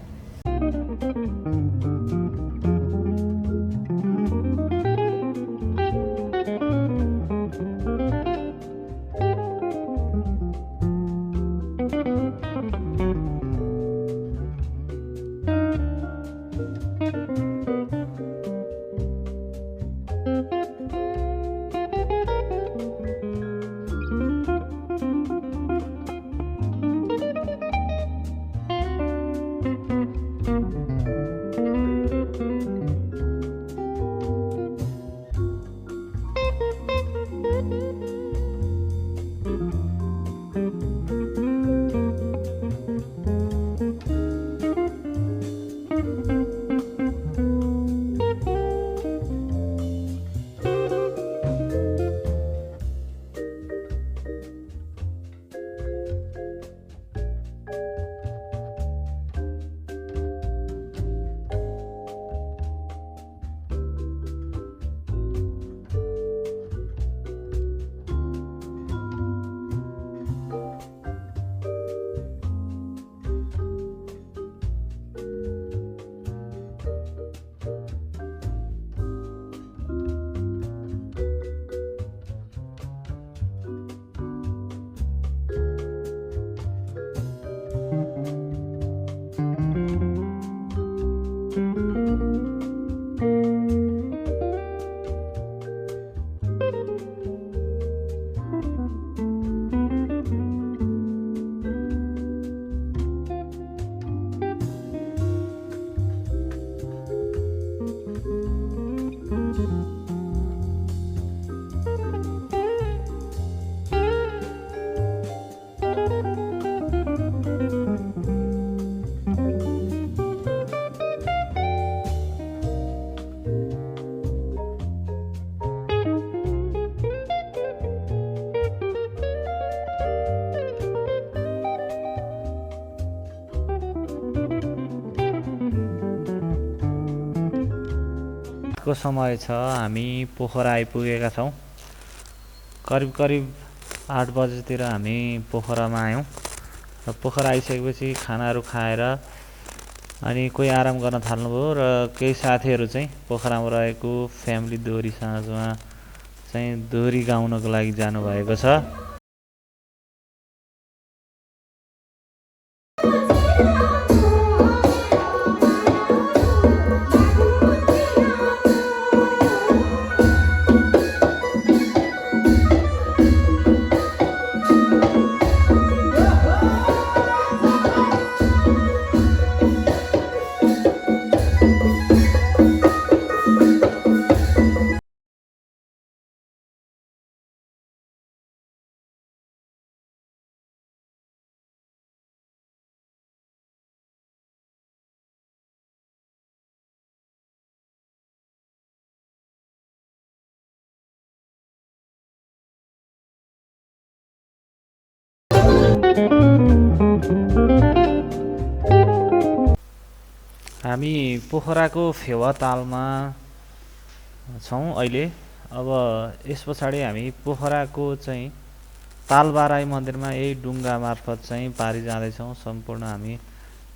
रातको समय छ, हामी पोखरा आइपुगेका छौँ। करिब करिब 8 बजेतिर हामी पोखरामा आयौँ र पोखरा आइसकेपछि खानाहरू खाएर अनि कोही आराम गर्न थाल्नुभयो र केही साथीहरू चाहिँ पोखरामा रहेको फ्यामिली दोहोरी साँझमा चाहिँ दोहोरी गाउनको लागि जानुभएको छ। हामी पोखराको फेवातालमा छौँ अहिले। अब यस पछाडि हामी पोखराको चाहिँ तालबाराई मन्दिरमा यही डुङ्गा मार्फत चाहिँ पारी जाँदैछौँ। सम्पूर्ण हामी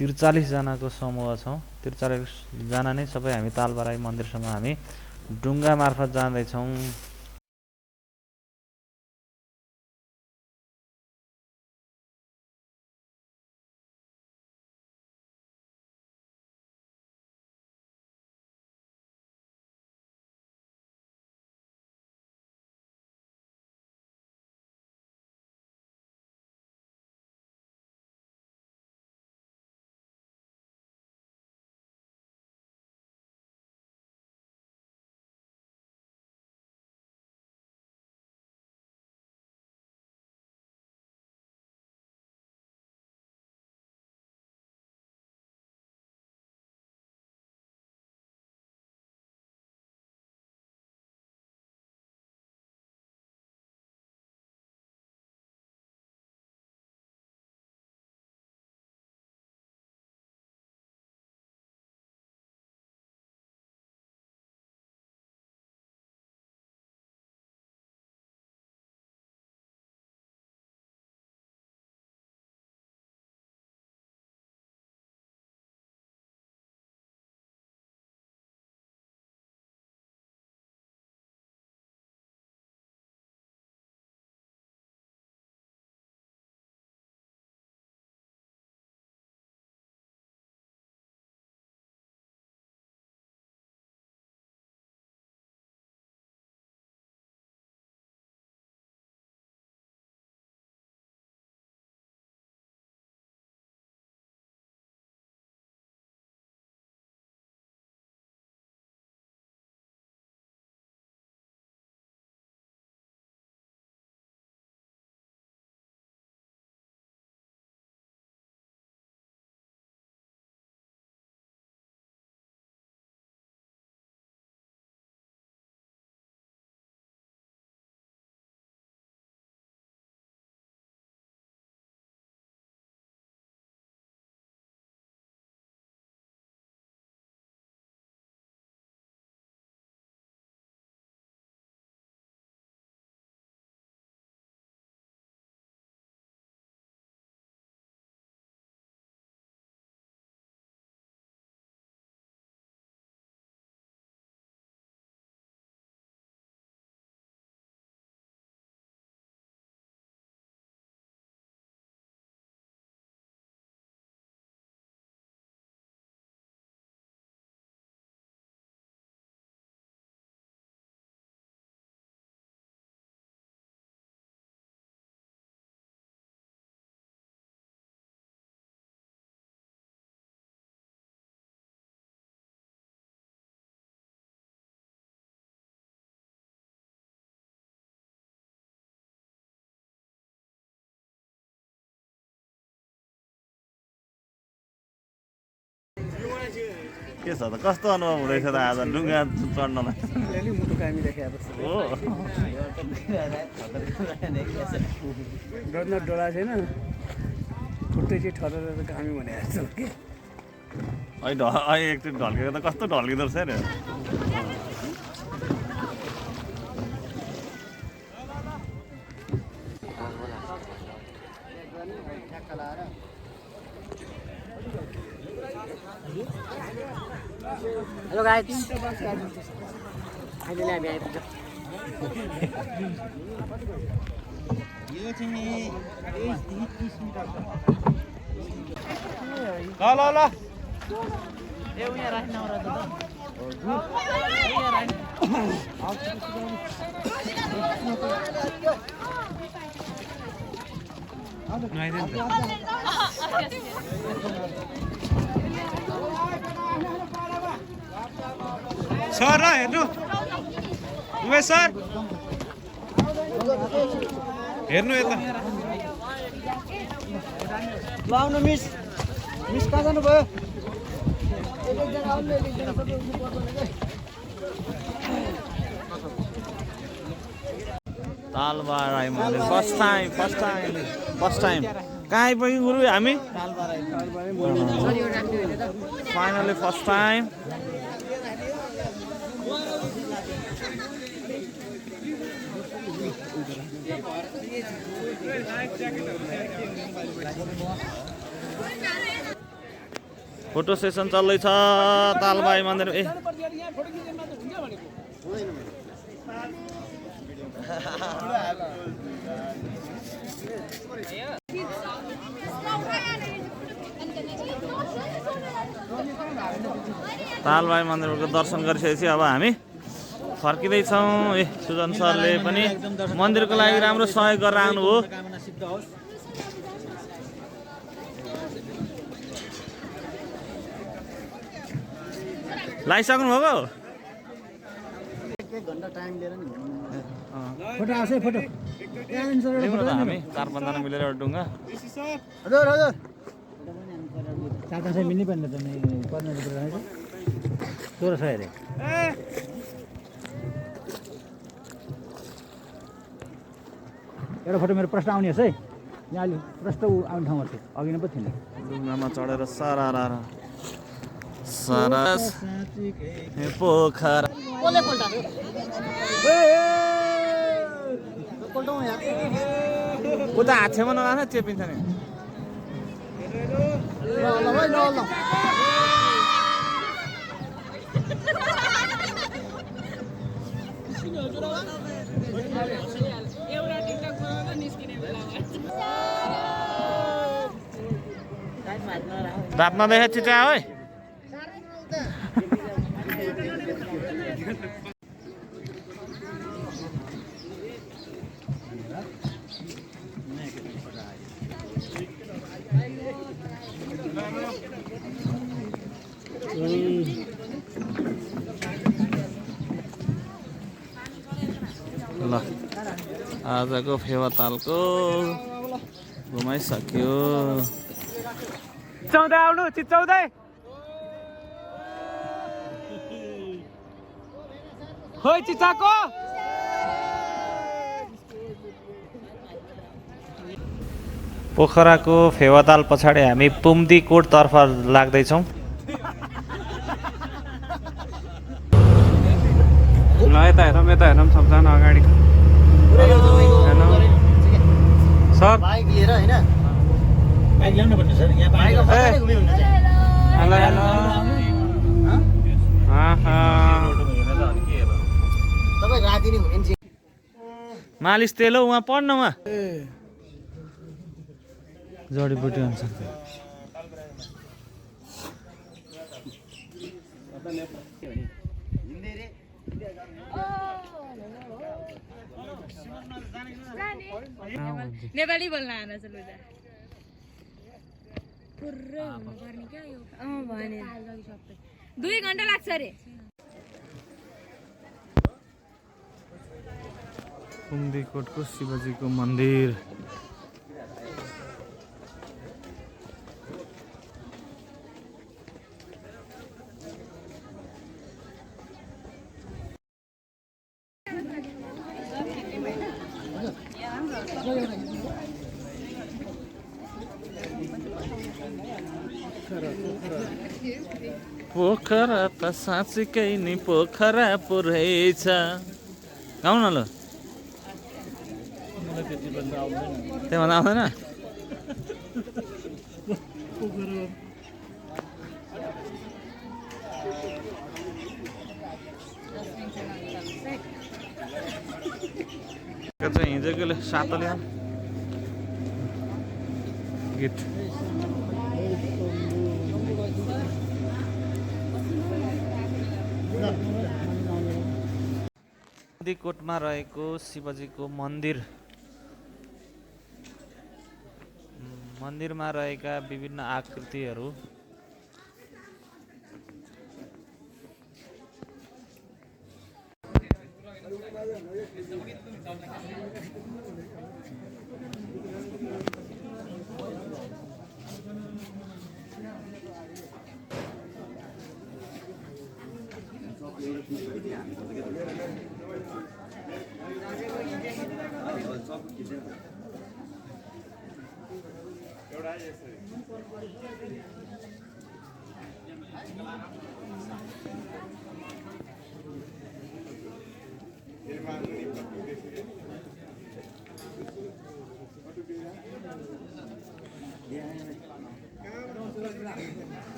43 जनाको समूह छौँ। 43 जना नै सबै हामी तालबाराई मन्दिरसम्म हामी डुङ्गा मार्फत जाँदैछौँ। के छ त, कस्तो अनुभव हुँदैछ त आज डुङ्गा चढ्नलाई? हो डर डोला छैन, खुट्टै चाहिँ ठरेर घामी भने जस्तो कि एकचोटि ढल्केको त कस्तो ढल्किँदो रहेछ नि। राइट ल ल ल सर ल हेर्नु उमेश सर हेर्नु यता ल आउनु मिस मिस कहाँ जानुभयो तालबाराई मन्दिर फर्स्ट टाइम कहाँ आइपुग्यौँ गुरु हामी finally first time photo session चल्दैछ तालबाई मन्दिर ए तालबाई मन्दिरको दर्शन गरिसकेपछि अब हामी फर्किँदैछौँ। ए सुजन सरले पनि मन्दिरको लागि राम्रो सहयोग गरेर आउनुभयो। लागिसक्नु भएको फोटो आउँछ है फोटो हामी 4-5 मिलेर एउटा डुङ्गा हजुर हजुर 4-5 मिल्नै पर्ने त पर्ने कुरा रहेछ 1600 अरे एउटा फोटो मेरो प्रश्न आउने होस् है यहाँ अलि प्रश्न आउने ठाउँमा थियो अघि नै पो थिएन डुङ्गामा चढेर सारा सरस पोखरा उता हात छेउमा नलान्छ चेपिन्छ नि दाँत नदेखा चिचा है ल आजको फेवातालको घुमाइसक्यो। चिच्चाउँदै आउनु चिच्चाउँदै खोइ चिच्चाको पोखराको फेवाताल पछाडि हामी पुम्दी कोटतर्फ लाग्दैछौँ। ल यता हेरौँ सबजना अगाडि सर बाइक लिएर हैन बाइक ल्याउनु पर्छ सर यहाँ बाइक हेलो हेलो तपाईँ राति नै हुनुहुन्छ मालिस तेल हौ उहाँ पढ्न उहाँ जडीबुटी अनुसार नेपाली बोल्न आएन छ लुजा पुरै हुनुपर्ने क्या यो भने 2 घण्टा लाग्छ अरे कुम्दीकोटको शिवजीको मन्दिर पोखरा त साँच्चीकै नि पोखरा पो रहेछ गाउँ न ल त्यहाँ भन्दा आउँदैन जेकेले सातले गीत नदीकोटमा रहेको शिवजीको मन्दिरमा रहेका विभिन्न आकृतिहरू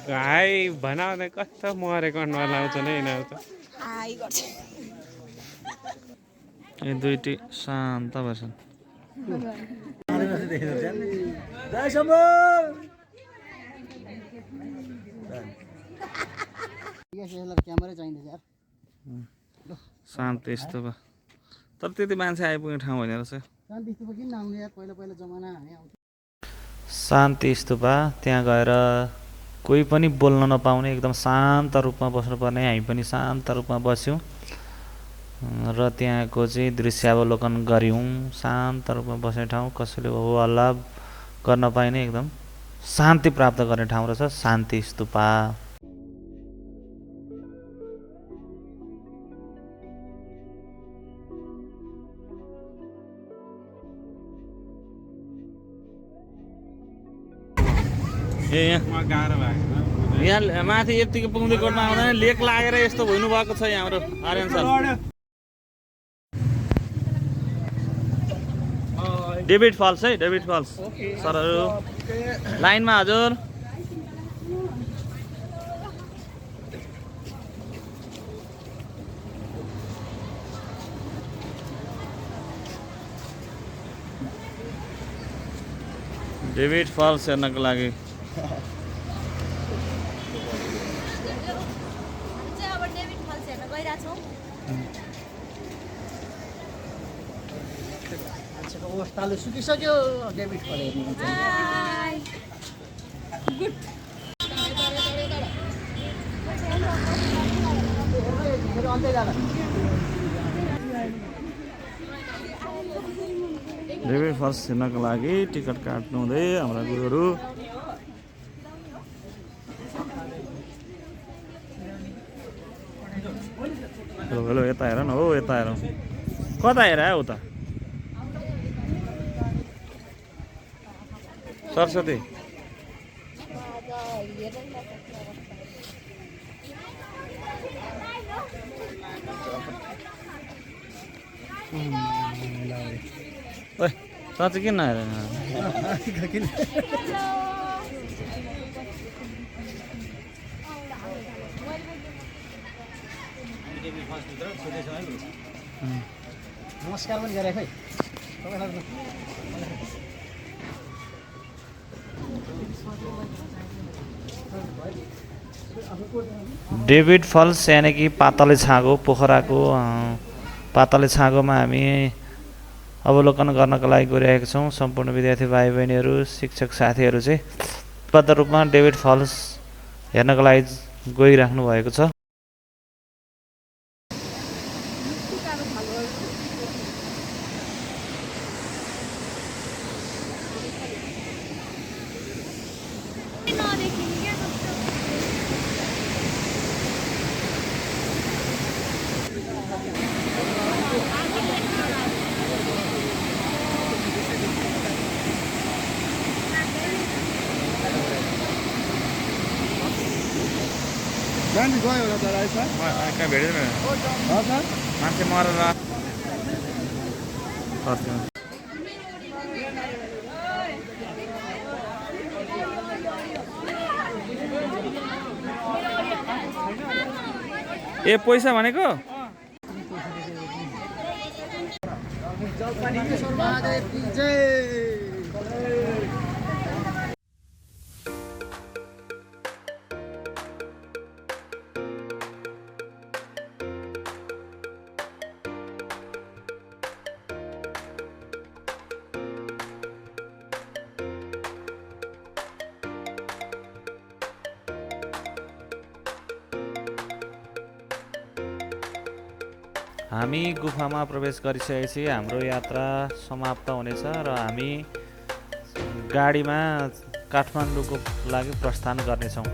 गाई बनाउँदै कस्तो मरेको अनुहार लाउँछ नि यिनीहरू त यी दुईटी शान्त भएछन् शान्त यस्तो भयो तर त्यति मान्छे आइपुग्ने ठाउँ होइन रहेछ शान्ति स्तूपा त्यहाँ गएर कोही पनि बोल्न नपाउने एकदम शान्त रूपमा बस्नुपर्ने हामी पनि शान्त रूपमा बस्यौँ र त्यहाँको चाहिँ दृश्यावलोकन गऱ्यौँ शान्त रूपमा बस्ने ठाउँ कसैले हो हल्ला गर्न पाइने एकदम शान्ति प्राप्त गर्ने ठाउँ रहेछ शान्ति स्तूपा यहाँ माथि यतिको पुग्दै कोटमा आउँदैन लेक लागेर यस्तो भइनु भएको छ यहाँ हाम्रो आर्यन सर डेभिड फल्स है डेभिड फल्स सरहरू लाइनमा हजुर डेभिड फल्स हेर्नको लागि अवस्थाले सुकिसक्यो डेभिड फल हेर्नुहुन्छ डेभिड फल्स हेर्नको लागि टिकट काट्नु हुँदै हाम्रा गुरुहरू हेलो यता हेर न हो यता हेर कता हेर हौ त सरस्वती ओए साँच्चै किन नहेर नमस्कार पनि गरे खै डेभिड फल्स यानि कि पातले छाँगो पोखराको पातले छाँगोमा हामी अवलोकन गर्नका लागि गइरहेका छौँ सम्पूर्ण विद्यार्थी भाइ बहिनीहरू शिक्षक साथीहरू चाहिँ बद्ध रूपमा डेभिड फल्स हेर्नका लागि गइराख्नु भएको छ गान्धी गयो होला त राई सर कहाँ भेटेन मान्छे मरेर ए पैसा भनेको हामी गुफामा प्रवेश गरिसकेपछि हाम्रो यात्रा समाप्त हुनेछ र हामी गाडीमा काठमाडौँको लागि प्रस्थान गर्नेछौँ।